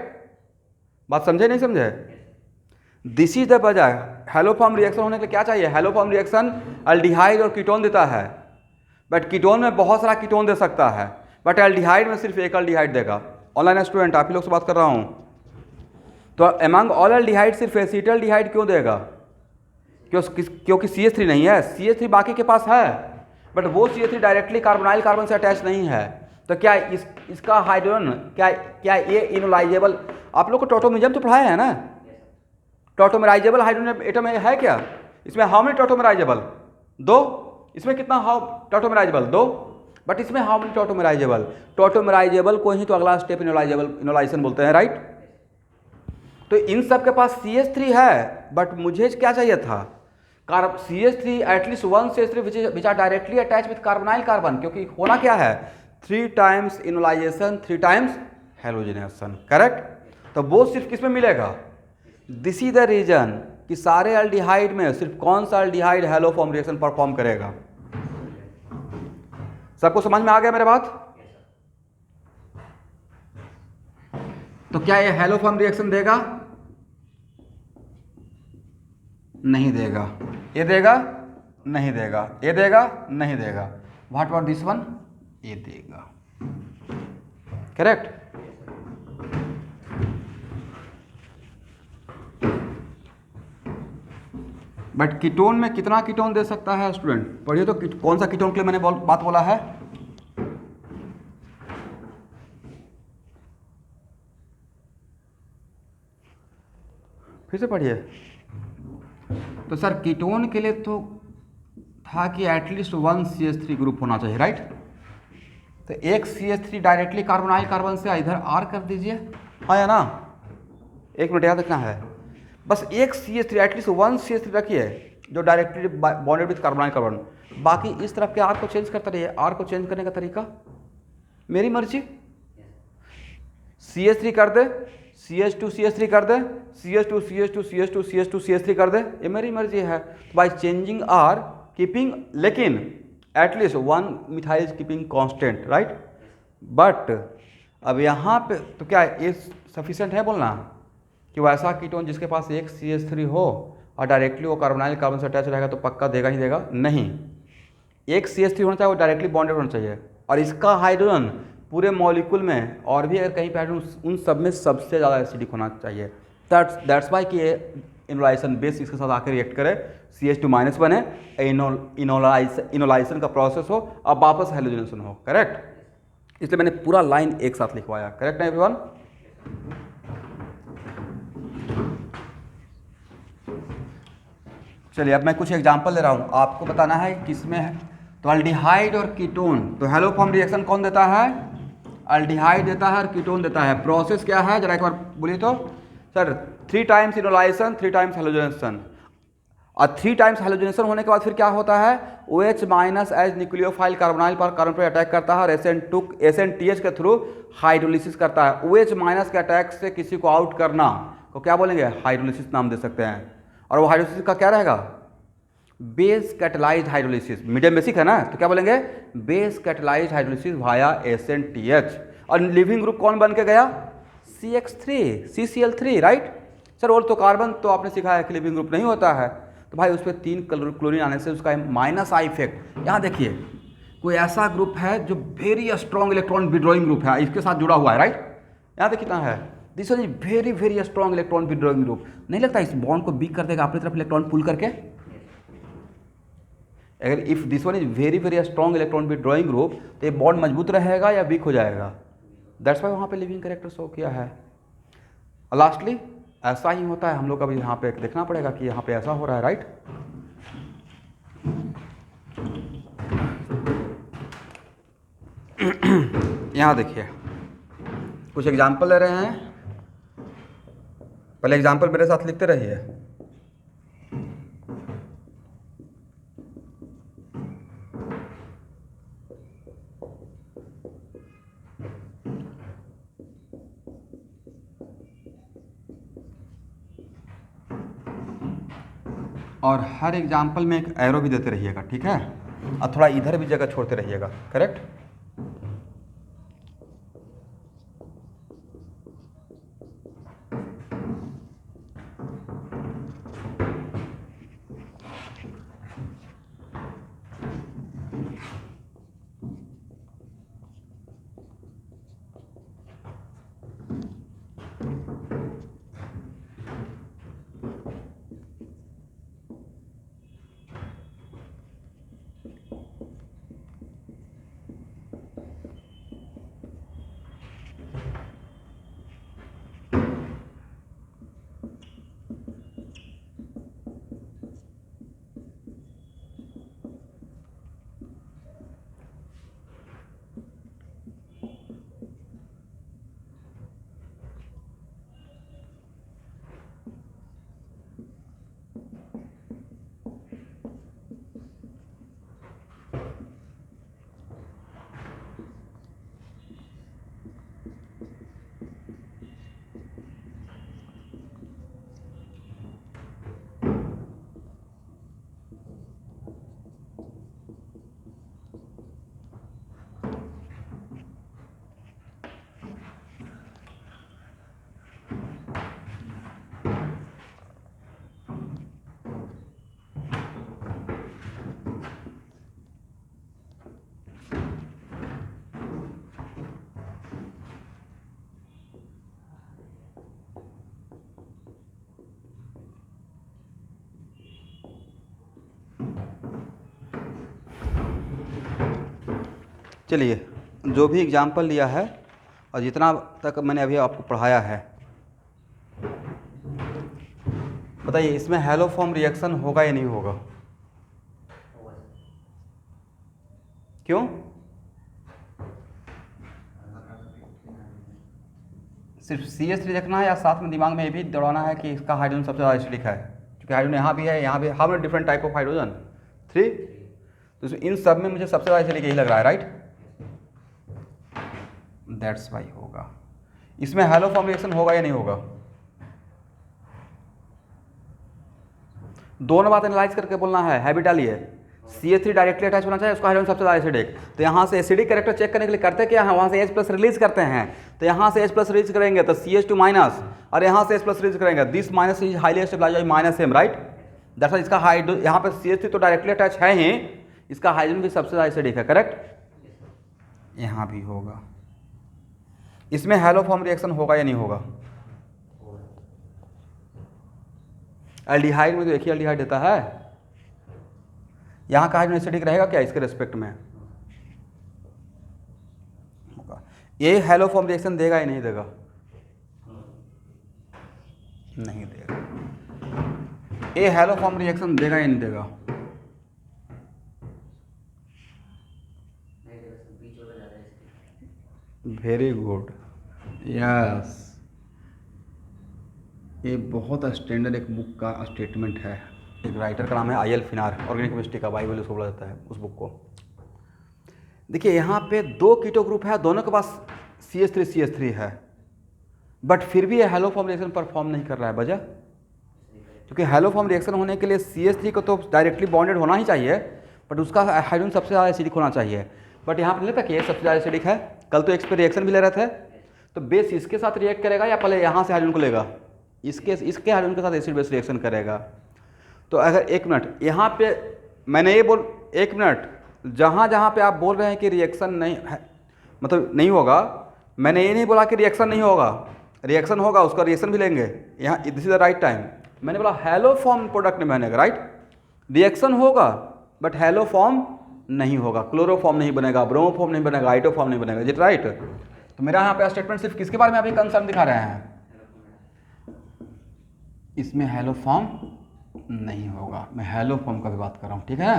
बात समझे नहीं समझे? दिस इज द वजह. हैलोफॉर्म रिएक्शन होने के लिए क्या चाहिए? हैलोफॉर्म रिएक्शन एल्डिहाइड और कीटोन देता है, बट कीटोन में बहुत सारा कीटोन दे सकता है, बट एल्डिहाइड में सिर्फ एक एल्डिहाइड देगा. ऑनलाइन स्टूडेंट आप ही लोग से बात कर रहा हूँ. तो अमंग ऑल एल्डिहाइड सिर्फ एसिटल्डिहाइड क्यों देगा? क्योंकि CH3 नहीं है. CH3 बाकी के पास है, बट वो CH3 डायरेक्टली कार्बोनाइल कार्बन से अटैच नहीं है. तो क्या इसका हाइड्रोजन क्या ये इनोलाइजेबल? आप लोग को टॉटोमिज्म तो पढ़ाया है ना? टॉटोमराइजेबल हाइड्रोजन एटम है क्या? इसमें हाउ मेनी टॉटोमराइजेबल? 2. इसमें कितना टॉटोमराइजेबल? 2. बट इसमें हाउ मेनी टॉटोमराइजेबल? टॉटोमराइजेबल को ही तो अगला स्टेप इनोलाइजेशन बोलते हैं, राइट? तो इन सब के पास CH3 है, बट मुझे क्या चाहिए था? CH3 at least 1 CH3 which are directly attach with carbonyl carbon, क्योंकि होना क्या है? 3 times enolisation, 3 times halogenation, correct? तो वो सिर्फ किस में मिलेगा? दिस इज द रीजन कि सारे एल्डिहाइड में सिर्फ कौन सा एल्डिहाइड हैलोफॉर्म रिएक्शन परफॉर्म करेगा. सबको समझ में आ गया मेरे बात? तो क्या ये हैलोफॉर्म रिएक्शन देगा? नहीं देगा। ये देगा? नहीं देगा। ये देगा? नहीं देगा। What about this one? ये देगा। करेक्ट। बट कीटोन में कितना कीटोन दे सकता है स्टूडेंट? पढ़िए तो कौन सा कीटोन के लिए मैंने बात बोला है? फिर से पढ़िए। तो सर कीटोन के लिए तो था कि एटलीस्ट 1 CH3 ग्रुप होना चाहिए, राइट? तो एक CH3 डायरेक्टली कार्बोनाइल कार्बन से इधर R कर दीजिए, हाँ या ना? एक मिनट याद रखना है, बस एक CH3 एटलीस्ट 1 CH3 रखिए जो directly bonded with carbonyl carbon. बाकी इस तरफ के R को चेंज करता रहिए। R को चेंज करने का तरीका मेरी मर्जी। CH3 कर दे, CH2 CH3 कर दे, CH2 CH2 CH2 CH2 CH3 कर दे, ये मेरी मर्जी है। बाय चेंजिंग R कीपिंग, लेकिन at least 1 methyl is keeping constant, right? But अब यहाँ पे तो क्या ये सफिशिएंट है बोलना कि वैसा कीटोन जिसके पास एक CH3 हो और डायरेक्टली वो कार्बोनाइल कार्बन से अटैच रहेगा तो पक्का देगा ही देगा? नहीं, एक CH3 होना चाहिए, वो डायरेक्टली बॉन्डेड होना चाहिए। और इसका हाइड्रोजन पूरे मॉलिक्यूल में और भी अगर कहीं पे हाइड्रोजन, उन सब में सबसे ज़्यादा एसिडिक होना चाहिए। दैट्स वाई कि ये इनोलाइजेशन बेस इसके साथ आकर रिएक्ट करे, CH2 माइनस बने, इनोलाइजेशन का प्रोसेस हो, अब वापस हाइड्रोजनेशन हो। करेक्ट? इसलिए मैंने पूरा लाइन एक साथ लिखवाया। करेक्ट है एवरीवन? चलिए अब मैं कुछ एग्जांपल दे रहा हूँ, आपको बताना है किसमें है। तो अल्डिहाइड और कीटोन, तो हैलोफॉर्म रिएक्शन कौन देता है? अल्डिहाइड देता है और कीटोन देता है। प्रोसेस क्या है जरा एक बार बोलिए तो। Sir 3 times enolisation, 3 times halogenation, और 3 टाइम्स हैलोजनेशन होने के बाद फिर क्या होता है? OH minus as nucleophile carbonyl पर कार्बन पर अटैक करता है और SN2 के थ्रू हाइड्रोलिसिस करता है। OH माइनस के अटैक से किसी को आउट करना को क्या बोलेंगे? हाइड्रोलिसिस नाम दे सकते हैं। और वो हाइड्रोलिसिस का क्या रहेगा? Base catalysed hydrolysis. Medium basic है ना, तो क्या बोलेंगे? Base catalysed hydrolysis via SN2H। और लिविंग ग्रुप कौन बन के गया? CH3 CCl3, right? सर और तो कार्बन तो आपने सीखा है कि लिविंग ग्रुप नहीं होता है, तो भाई उस पर 3 क्लोरीन आने से उसका माइनस आई इफेक्ट। यहाँ देखिए कोई ऐसा ग्रुप है जो very strong electron withdrawing group है, इसके साथ जुड़ा हुआ है, राइट? यहाँ देखिए कितना है, this is very very strong electron withdrawing group. नहीं लगता इस बॉन्ड को वीक कर देगा अपनी तरफ इलेक्ट्रॉन पुल करके? अगर if this one is very very strong electron withdrawing group, तो ये बॉन्ड मजबूत रहेगा या वीक हो जाएगा? दैट्स वाई वहाँ पे लिविंग कैरेक्टर शो किया है। और लास्टली ऐसा ही होता है, हम लोग अभी यहाँ पे देखना पड़ेगा कि यहाँ पे ऐसा हो रहा है, राइट? यहाँ देखिए कुछ एग्जाम्पल ले रहे हैं, पहले एग्जाम्पल मेरे साथ लिखते रहिए। और हर एग्जाम्पल में एक एरो भी देते रहिएगा, ठीक है? और थोड़ा इधर भी जगह छोड़ते रहिएगा। करेक्ट? चलिए, जो भी एग्जाम्पल लिया है और जितना तक मैंने अभी आपको पढ़ाया है, बताइए इसमें हैलोफॉर्म रिएक्शन होगा या नहीं होगा? क्यों? सिर्फ CH3 रखना है या साथ में दिमाग में ये भी दौड़ाना है कि इसका हाइड्रोजन सबसे ज़्यादा एसिडिक है? क्योंकि हाइड्रोजन यहाँ भी है, यहाँ भी। How many different type of hydrogen? 3। तो इन सब में मुझे सबसे ज़्यादा एसिडिक यही लग रहा है, राइट? दैट्स वाई होगा। इसमें हैलोफॉर्म रिएक्शन होगा या नहीं होगा? दोनों बात एनालाइज करके बोलना है। हैबिट डालिए, CH3 डायरेक्टली अटैच होना चाहिए, उसका हाइड्रोजन सबसे ज़्यादा एसिडिक। तो यहाँ से एसिडिक कैरेक्टर चेक करने के लिए करते क्या है, वहाँ से H+ रिलीज करते हैं। तो यहाँ से H+ रिलीज करेंगे तो CH2 माइनस, और यहाँ से H+ रिलीज करेंगे, this minus is highly stabilised minus M, right? That's इसका हाइड्रो, यहाँ पे CH3 तो डायरेक्टली अटैच है ही, इसका हाइड्रोजन भी सबसे ज़्यादा एसिडिक है, करेक्ट? यहाँ भी होगा। इसमें हैलोफॉर्म रिएक्शन होगा या नहीं होगा? एल्डिहाइड में तो एक ही एल्डिहाइड देता है। यहाँ का हाइड्रोजन एसिडिक रहेगा क्या इसके रेस्पेक्ट में? होगा। ये हैलोफॉर्म रिएक्शन देगा या नहीं देगा? नहीं देगा। ये हैलोफॉर्म रिएक्शन देगा या नहीं देगा? Very good, yes. ये बहुत स्टैंडर्ड एक बुक का स्टेटमेंट है। एक राइटर का नाम है IL फिनार, ऑर्गेनिक केमिस्ट्री का बाइबल उसको बोला जाता है, उस बुक को। देखिए यहाँ पे 2 कीटो ग्रुप है, दोनों के पास CH3 है, बट फिर भी ये हैलोफॉर्म रिएक्शन परफॉर्म नहीं कर रहा है। वजह? क्योंकि हैलोफॉर्म रिएक्शन होने के लिए CH3 को तो डायरेक्टली बॉन्डेड होना ही चाहिए, बट उसका हाइड्रोजन सबसे ज़्यादा एसिडिक होना चाहिए। बट यहाँ पर लेता कि ये सबसे ज़्यादा एसिडिक है। कल तो एक पे रिएक्शन भी ले रहे थे, तो बेस इसके साथ रिएक्ट करेगा या पहले यहाँ से हाइड्रोजन को लेगा? इसके हाइड्रोजन के साथ एसिड बेस रिएक्शन करेगा। तो अगर 1 मिनट यहाँ पे मैंने ये 1 मिनट, जहाँ जहाँ पे आप बोल रहे हैं कि रिएक्शन नहीं है, मतलब नहीं होगा, मैंने ये नहीं बोला कि रिएक्शन नहीं होगा, रिएक्शन होगा, उसका रिएक्शन भी लेंगे। यहाँ this is the right time. मैंने बोला हैलोफॉर्म प्रोडक्ट नहीं बनेगा, राइट? रिएक्शन होगा बट हैलोफॉर्म नहीं होगा, क्लोरोफॉर्म नहीं बनेगा, ब्रोमोफॉर्म नहीं बनेगा, आइटोफॉर्म नहीं बनेगा, इज इट राइट? तो मेरा यहाँ पे स्टेटमेंट सिर्फ किसके बारे में अभी कंसर्न दिखा रहे हैं? इसमें हैलोफॉर्म नहीं होगा। मैं हैलोफॉर्म का भी बात कर रहा हूँ, ठीक है?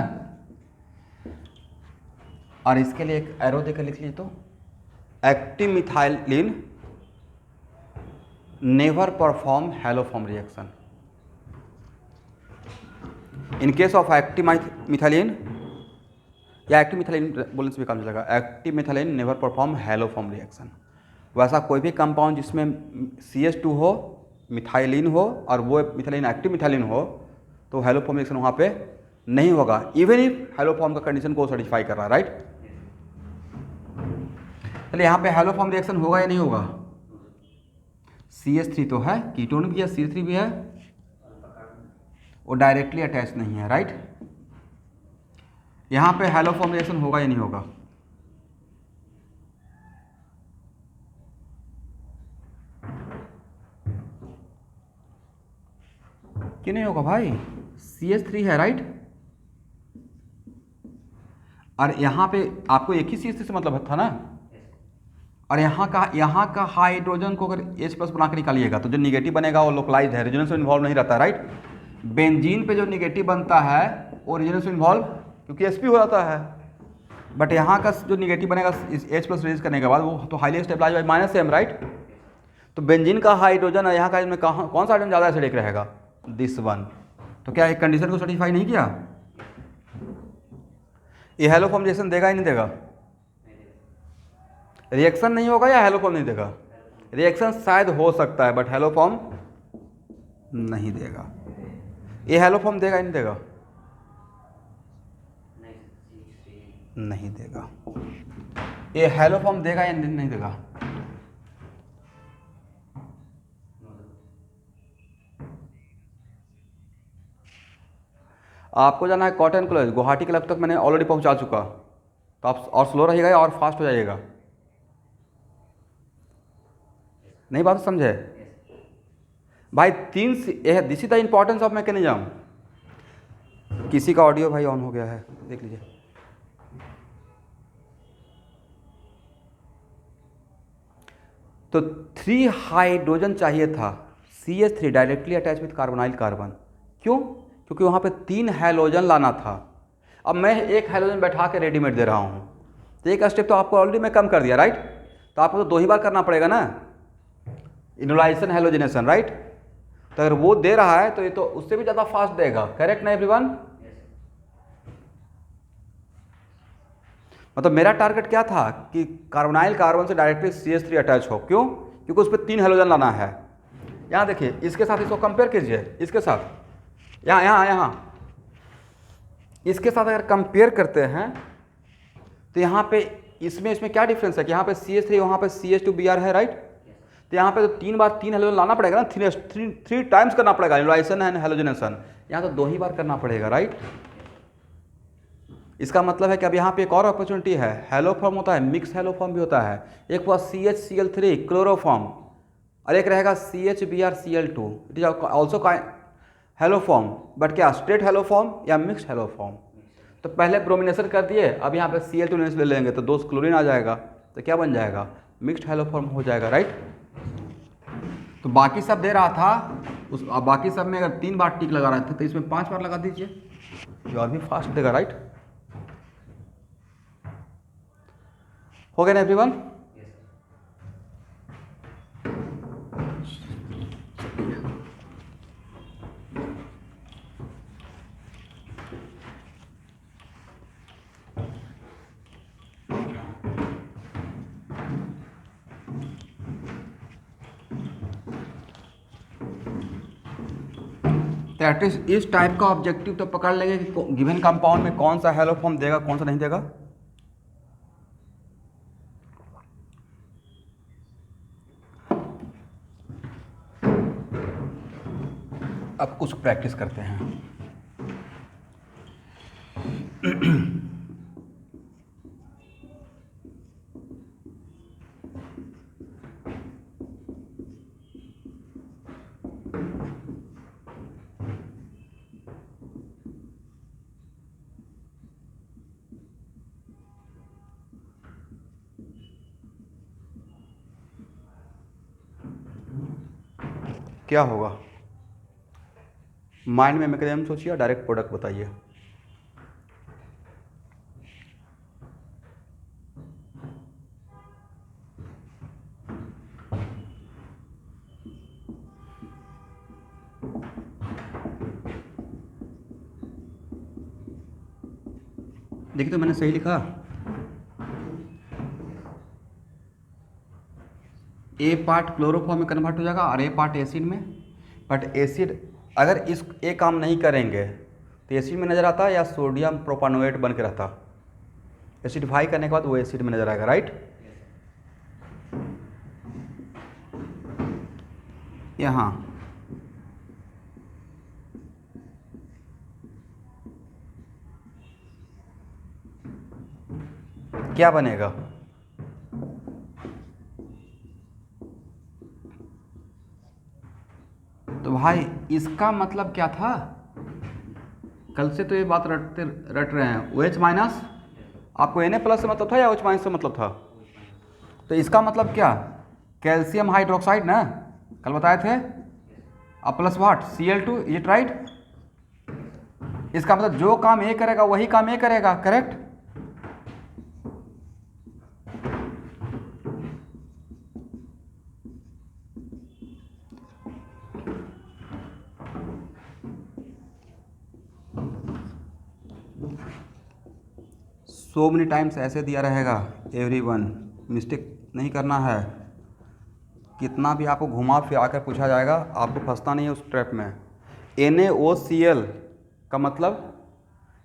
और इसके लिए एक एरो देकर लिख लीजिए, तो active methylene never perform haloform reaction. In case of active methylene, या एक्टिव मिथाइलिन बोलने से भी काम चलेगा, active methylene never perform haloform reaction. वैसा कोई भी कंपाउंड जिसमें CH2 हो, मिथाइलिन हो, और वो मिथाइलिन एक्टिव मिथाइलिन हो, तो हैलोफॉर्म रिएक्शन वहाँ पे नहीं होगा, इवन इफ हैलोफॉर्म का कंडीशन को सर्टिफाई कर रहा है, राइट? चलिए यहाँ पे हैलोफॉर्म रिएक्शन होगा या नहीं होगा? CH3 तो है, कीटोन भी है, CH3 भी है, वो डायरेक्टली अटैच नहीं है, राइट? यहाँ पे हैलोफॉर्म रिएक्शन होगा या नहीं होगा? क्यों नहीं होगा भाई? CH3 है, राइट? और यहाँ पे आपको एक ही CH3 से मतलब था ना? और यहाँ का हाइड्रोजन को अगर H+ बना के निकालिएगा तो जो निगेटिव बनेगा वो लोकलाइज्ड है, रेजोनेंस में इन्वॉल्व नहीं रहता, राइट? बेंजीन पे जो निगेटिव बनता है वो रेजोनेंस में इन्वॉल्व क्योंकि sp हो जाता है, बट यहाँ का जो निगेटिव बनेगा H+ रिलीज करने के बाद वो तो highly stabilised by -M, right? तो बेंजीन का हाइड्रोजन और यहाँ का इसमें कौन सा हाइड्रोजन ज़्यादा एसिडिक रहेगा? This one. तो क्या एक कंडीशन को सर्टिफाई नहीं किया? ये हैलोफॉर्म रिएक्शन देगा ही नहीं देगा? रिएक्शन नहीं होगा या हैलोफॉर्म नहीं देगा? रिएक्शन शायद हो सकता है बट हैलोफॉर्म नहीं देगा। ये हैलोफॉर्म देगा ही नहीं देगा? नहीं देगा। ये हैलोफॉर्म देगा या नहीं देगा? आपको जाना है कॉटन कॉलेज, गुवाहाटी क्लब तक मैंने ऑलरेडी पहुंचा चुका, तो आप और स्लो रहिएगा और फास्ट हो जाइएगा। नहीं बात समझे भाई? This is the importance of mechanism. किसी का ऑडियो भाई ऑन हो गया है, देख लीजिए। तो 3 हाइड्रोजन चाहिए था, CH3 directly attach with carbonyl carbon. क्यों? क्योंकि वहाँ पे 3 हैलोजन लाना था। अब मैं एक हैलोजन बैठा के रेडीमेड दे रहा हूँ, तो एक स्टेप तो आपको ऑलरेडी मैं कम कर दिया, राइट? तो आपको तो 2 ही बार करना पड़ेगा ना, इनोलाइजेशन हैलोजनेशन, राइट? तो अगर वो दे रहा है तो ये तो उससे भी ज़्यादा फास्ट देगा, करेक्ट ना एवरीवन? मतलब मेरा टारगेट क्या था कि कार्बोनाइल कार्बन से डायरेक्टली CH3 अटैच हो। क्यों? क्योंकि उस पर 3 हैलोजन लाना है। यहाँ देखिए, इसके साथ इसको कंपेयर कीजिए, इसके साथ, यहाँ इसके साथ अगर कंपेयर करते हैं तो यहाँ पे इसमें क्या डिफरेंस है कि यहाँ पे CH3, वहाँ पे CH2Br है, राइट? तो यहाँ पे तो 3 बार 3 हैलोजन लाना पड़ेगा ना, 3 टाइम्स करना पड़ेगा इनोलाइजेशन एंड हैलोजनेशन। यहाँ तो 2 ही बार करना पड़ेगा, राइट? इसका मतलब है कि अब यहाँ पे एक और अपॉर्चुनिटी है, हैलो फॉर्म होता है, मिक्स हैलो फॉर्म भी होता है। एक हुआ CHCl3 क्लोरोफॉर्म और एक रहेगा CHBrCl2, it is also hello form, but क्या स्ट्रेट हैलो फॉर्म या मिक्स हैलो फॉर्म? तो पहले ब्रोमिनेशन कर दिए, अब यहाँ पे Cl2 ले लेंगे तो 2 क्लोरीन आ जाएगा, तो क्या बन जाएगा? मिक्स्ड हैलो फॉर्म हो जाएगा, राइट? तो बाकी सब दे रहा था उस, बाकी सब में अगर 3 बार टिक लगा रहे थे तो इसमें 5 बार लगा दीजिए, जो और भी फास्ट देगा, राइट? हो गया ना एवरीवन? तो एटलीस्ट इस टाइप का ऑब्जेक्टिव तो पकड़ लेंगे कि गिवन कंपाउंड में कौन सा हैलो फॉर्म देगा, कौन सा नहीं देगा। अब कुछ प्रैक्टिस करते हैं। क्या होगा माइंड में मैकेनिज्म सोचिए, डायरेक्ट प्रोडक्ट बताइए। देखिए तो मैंने सही लिखा, ए पार्ट क्लोरोफॉर्म में कन्वर्ट हो जाएगा और ए पार्ट एसिड में। बट एसिड अगर इस ए काम नहीं करेंगे तो एसिड में नज़र आता है या सोडियम प्रोपानोएट बन के रहता, एसिडिफाई करने के बाद वो एसिड में नज़र आएगा, राइट? यहाँ क्या बनेगा? तो भाई इसका मतलब क्या था? कल से तो ये बात रट रहे हैं, OH माइनस, आपको Na+ से मतलब था या OH माइनस से मतलब था? तो इसका मतलब क्या? कैल्शियम हाइड्रोक्साइड ना, कल बताए थे, अब plus what? Cl2, is it right? इसका मतलब जो काम ए करेगा वही काम ए करेगा, करेक्ट? सो मेनी टाइम्स ऐसे दिया रहेगा एवरीवन, मिस्टेक नहीं करना है। कितना भी आपको घुमा फिरा कर पूछा जाएगा, आपको फंसना नहीं है उस ट्रैप में। NaOCl का मतलब,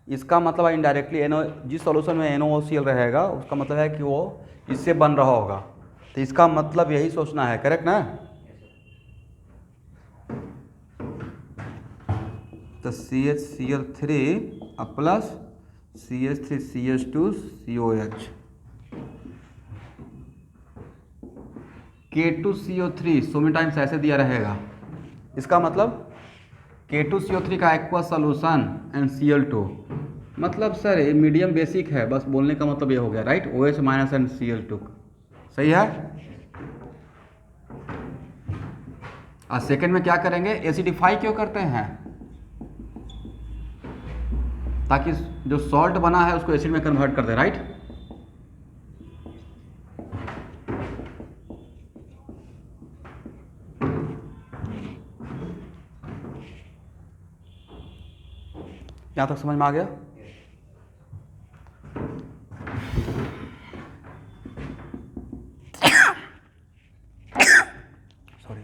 इसका मतलब इनडायरेक्टली जिस सॉल्यूशन में NaOCl रहेगा उसका मतलब है कि वो इससे बन रहा होगा, तो इसका मतलब यही सोचना है, करेक्ट ना? तो CHCl3 plus CH3CH2COH, K2CO3 so many times ऐसे दिया रहेगा। इसका मतलब K2CO3 का एक्वा सॉल्यूशन एंड Cl2, मतलब सर ये मीडियम बेसिक है, बस बोलने का मतलब ये हो गया, right? OH minus and Cl2, सही है? और सेकेंड में क्या करेंगे, एसिडिफाई क्यों करते हैं, ताकि जो सॉल्ट बना है उसको एसिड में कन्वर्ट कर दे, राइट। यहां तक समझ में आ गया। सॉरी।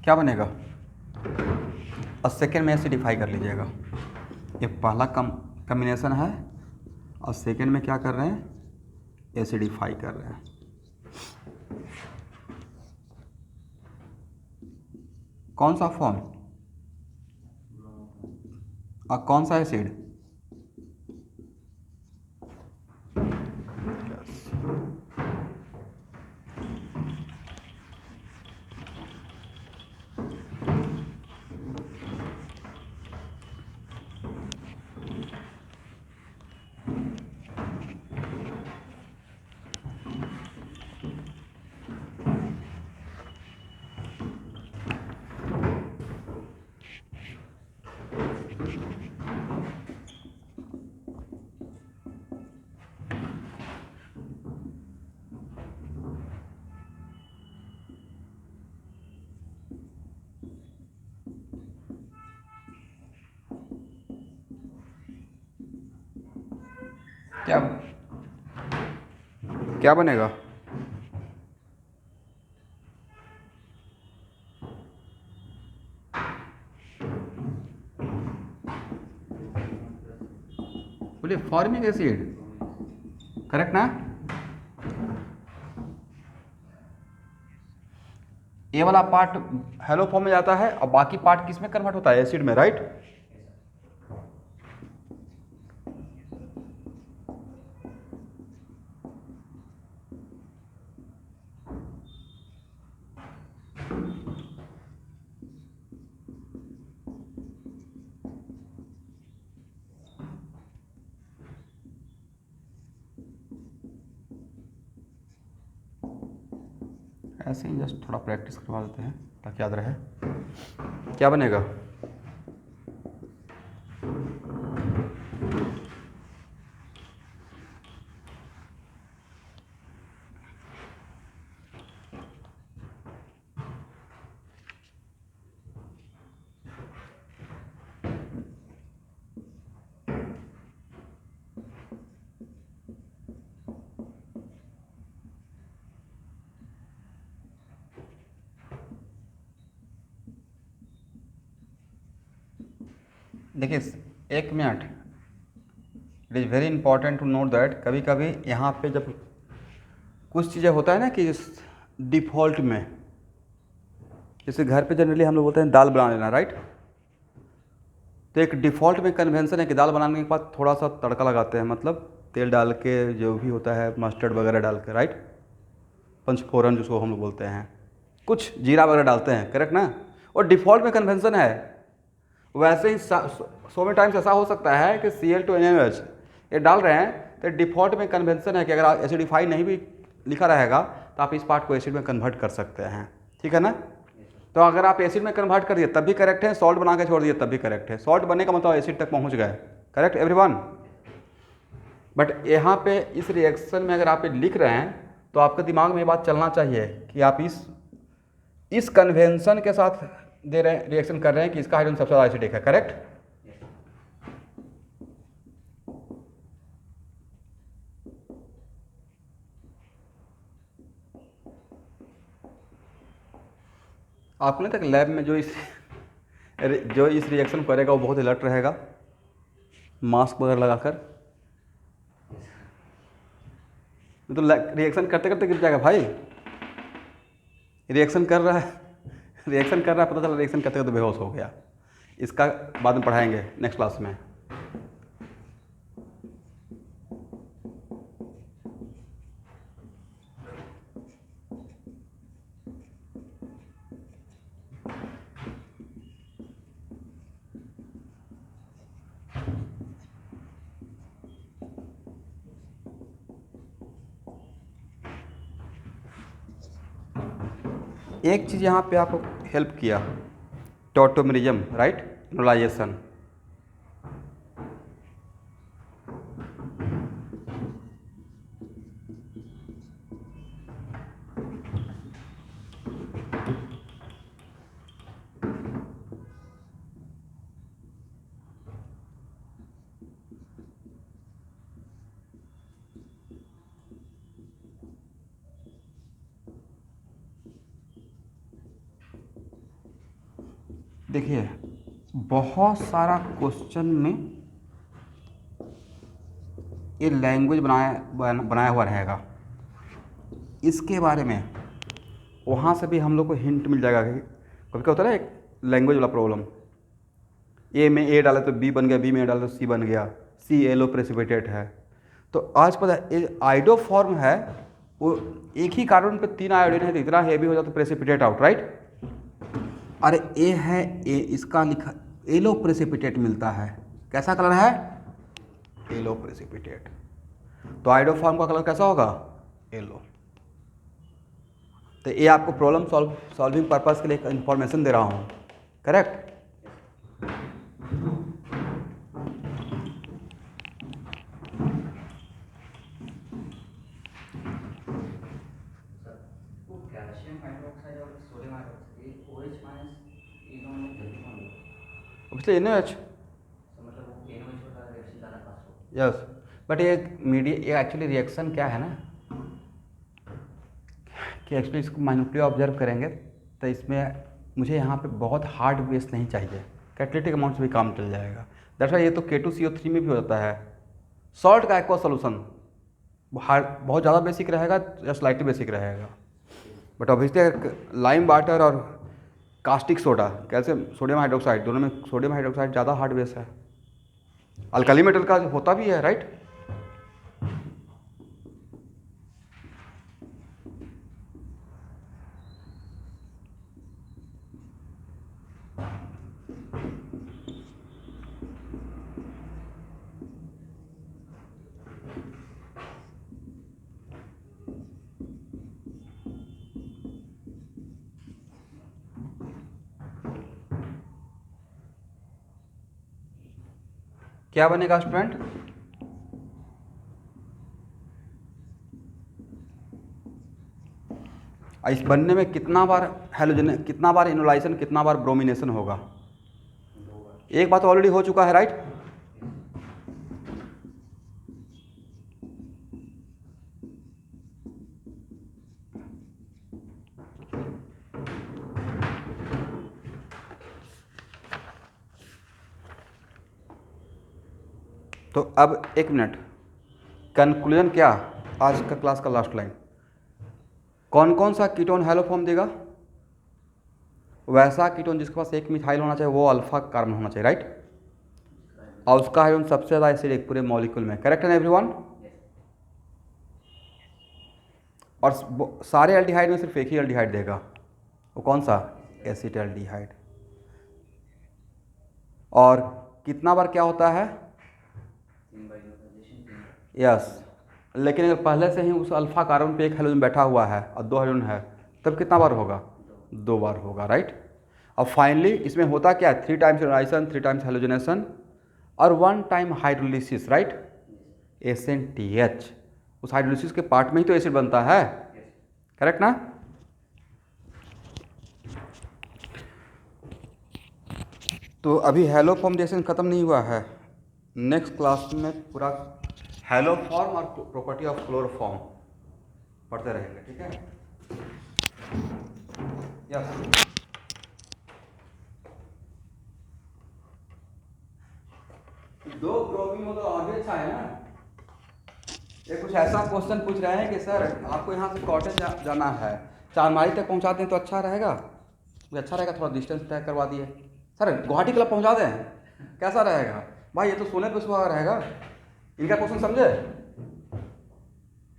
क्या बनेगा, और सेकेंड में एसिडिफाई कर लीजिएगा। ये पहला कम्बिनेशन है, और सेकेंड में क्या कर रहे हैं, एसिडिफाई कर रहे हैं। कौन सा फॉर्म और कौन सा एसिड, क्या क्या बनेगा, बोलिए फॉर्मिक एसिड, करेक्ट ना। ये वाला पार्ट हेलो फॉर्म में जाता है और बाकी पार्ट किस में कन्वर्ट होता है, एसिड में, राइट। ऐसे ही जस्ट थोड़ा प्रैक्टिस करवा देते हैं ताकि याद रहे। क्या बनेगा, देखिए एक minute, it is very important to note that कभी कभी यहाँ पे जब कुछ चीज़ें होता है ना कि डिफ़ॉल्ट में, जैसे घर पे जनरली हम लोग बोलते हैं दाल बना लेना, राइट। तो एक डिफ़ॉल्ट में कन्वेंशन है कि दाल बनाने के बाद थोड़ा सा तड़का लगाते हैं, मतलब तेल डाल के जो भी होता है मस्टर्ड वगैरह डाल के, राइट, पंचफोरन जिसको हम लोग बोलते हैं, कुछ जीरा वगैरह डालते हैं, करेक्ट ना। और डिफ़ॉल्ट में कन्वेंशन है। वैसे ही 100 टाइम्स ऐसा हो सकता है कि Cl2NaOH ये डाल रहे हैं, तो डिफ़ॉल्ट में कन्वेंशन है कि अगर एसिडिफाई नहीं भी लिखा रहेगा तो आप इस पार्ट को एसिड में कन्वर्ट कर सकते हैं, ठीक है ना। तो अगर आप एसिड में कन्वर्ट कर दिए तब भी करेक्ट है, सॉल्ट बना के छोड़ दिए तब भी करेक्ट है। सॉल्ट बनने का मतलब एसिड तक पहुंच गए, करेक्ट एवरीवन। बट यहाँ पे इस रिएक्शन में अगर आप लिख रहे हैं तो आपके दिमाग में ये बात चलना चाहिए कि आप इस कन्वेंशन के साथ दे रहे हैं, रिएक्शन कर रहे हैं कि इसका हाइड्रोजन सबसे ज़्यादा एसिडिक है, करेक्ट। आपने तक लैब में जो इस रिएक्शन करेगा वो बहुत अलर्ट रहेगा, मास्क वगैरह लगाकर, तो रिएक्शन करते करते गिर जाएगा भाई। रिएक्शन कर रहा है पता चला रिएक्शन करते करते बेहोश हो गया। इसका बाद में पढ़ाएंगे नेक्स्ट क्लास में। एक चीज़ यहाँ पे आपको हेल्प किया, टॉटोमेरिज्म, राइट, इनोलाइजेशन। देखिए बहुत सारा क्वेश्चन में ये लैंग्वेज बनाया हुआ रहेगा, इसके बारे में वहाँ से भी हम लोग को हिंट मिल जाएगा कि कभी क्या होता है ना, एक लैंग्वेज वाला प्रॉब्लम, ए में ए डाले तो बी बन गया, बी में ए डाले तो सी बन गया, सी येलो प्रेसिपिटेट है। तो आज पता है आइडो फॉर्म है, वो एक ही कार्बन पे 3 आयोडीन है तो इतना हेवी हो जाता तो प्रेसिपिटेट आउट, राइट। अरे ए है, ए इसका लिखा येलो प्रेसिपिटेट मिलता है, कैसा कलर है, येलो प्रेसिपिटेट। तो आइडो फॉर्म का कलर कैसा होगा, येलो। तो ये आपको प्रॉब्लम सॉल्विंग पर्पस के लिए एक इंफॉर्मेशन दे रहा हूँ, करेक्ट। NaOH, यस, बट ये ये एक्चुअली रिएक्शन क्या है ना कि एक्चुअली इसको माइन्यूटली ऑब्जर्व करेंगे तो इसमें मुझे यहाँ पे बहुत हार्ड बेस नहीं चाहिए, कैटेलिटिक अमाउंट से भी काम चल जाएगा। दैट्स वाई ये तो K2CO3 में भी हो जाता है। सॉल्ट का एक्वा सोल्यूशन बहुत ज़्यादा बेसिक रहेगा या स्लाइटली बेसिक रहेगा, बट ऑब्वियसली लाइम वाटर और कास्टिक सोडा, कैसे सोडियम हाइड्रोक्साइड, दोनों में सोडियम हाइड्रोक्साइड ज़्यादा हार्ड बेस है। अल्कली मेटल का होता भी है, राइट। क्या बनेगा स्टूडेंट, इस बनने में कितना बार हेलोजन, कितना बार इनोलाइजेशन, कितना बार ब्रोमिनेशन होगा, एक बार तो ऑलरेडी हो चुका है, राइट। तो अब एक मिनट, कंक्लूजन क्या, आज का क्लास का लास्ट लाइन, कौन कौन सा कीटोन हेलो फॉर्म देगा, वैसा कीटोन जिसके पास एक मिथाइल होना चाहिए, वो अल्फा कार्बन होना चाहिए, राइट। और उसका हाइड्रोजन सबसे ज़्यादा एसिडिक पूरे मॉलिक्यूल में, करेक्ट है ना एवरीवन। और सारे एल्डिहाइड में सिर्फ एक ही एल्डिहाइड देगा, वो कौन सा, एसिटाल्डिहाइड। और कितना बार क्या होता है, यस, लेकिन अगर पहले से ही उस अल्फा कार्बन पे एक हाइड्रोजन बैठा हुआ है और 2 हाइड्रोजन है तब कितना बार होगा, 2 बार होगा, राइट। अब फाइनली इसमें होता क्या है, 3 टाइम्स इनोलाइजेशन, 3 टाइम्स हेलोजनेशन और 1 टाइम हाइड्रोलिसिस, राइट, SNTH। उस हाइड्रोलिसिस के पार्ट में ही तो एसिड बनता है, करेक्ट ना। तो अभी हेलो फॉर्मेशन खत्म नहीं हुआ है, नेक्स्ट क्लास में पूरा हेलो फॉर्म और प्रॉपर्टी ऑफ क्लोरोफॉर्म पढ़ते रहेंगे, ठीक है। यस, दो ब्रोमीन हो तो आगे अच्छा है ना। ये कुछ ऐसा क्वेश्चन पूछ रहे हैं कि सर आपको यहाँ से कॉटेज जाना है, 4 माइल तक पहुँचा दें तो अच्छा रहेगा, अच्छा रहेगा, थोड़ा डिस्टेंस तय करवा दिए, सर गुवाहाटी क्लब पहुँचा दें, कैसा रहेगा भाई, ये तो सोने पे सुहागा रहेगा। इनका क्वेश्चन समझे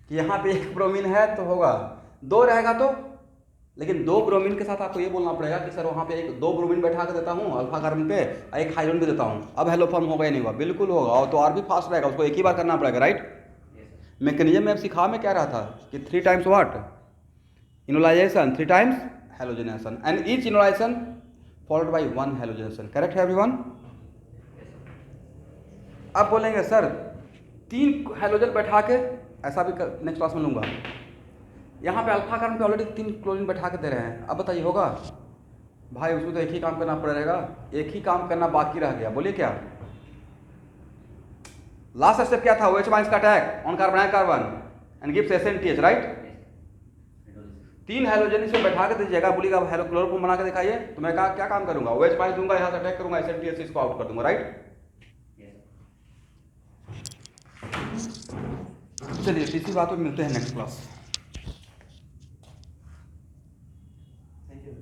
कि यहाँ पे 1 ब्रोमीन है तो होगा, 2 रहेगा तो, लेकिन 2 ब्रोमीन के साथ आपको ये बोलना पड़ेगा कि सर वहाँ पे 2 ब्रोमीन बैठा कर देता हूँ अल्फा कार्बन पे, 1 हाइड्रोजन भी देता हूँ, अब हेलो फॉर्म होगा या नहीं होगा, बिल्कुल होगा, और तो और भी फास्ट रहेगा, उसको एक ही बार करना पड़ेगा, राइट। मैकेनिज्म में अब सिखा में क्या रहा था कि 3 times what, enolisation, 3 times halogenation and each inorganization followed by one halogenation. Correct है everyone? अब बोलेंगे सर 3 हेलोजन बैठा के, ऐसा भी नेक्स्ट क्लास में लूँगा। यहाँ पे अल्फा कार्बन पे ऑलरेडी 3 क्लोरीन बैठा के दे रहे हैं, अब बताइए होगा? भाई उसमें तो एक ही काम करना पड़ेगा, एक ही काम करना बाकी रह गया। बोलिए क्या लास्ट स्टेप क्या था? OH माइनस का attack on carbon carbon and gives SN2H, right? 3 halogen इसमें बैठा के दीजिएगा, बोलिएगा अब हेलो क्लोरोफॉर्म बना के दिखाइए, तो मैं क्या काम करूंगा? OH माइनस दूंगा, यहाँ से अटैक करूंगा, SN2H इसको आउट कर दूंगा, राइट? चलिए इसी बात में मिलते हैं नेक्स्ट क्लास। Thank you.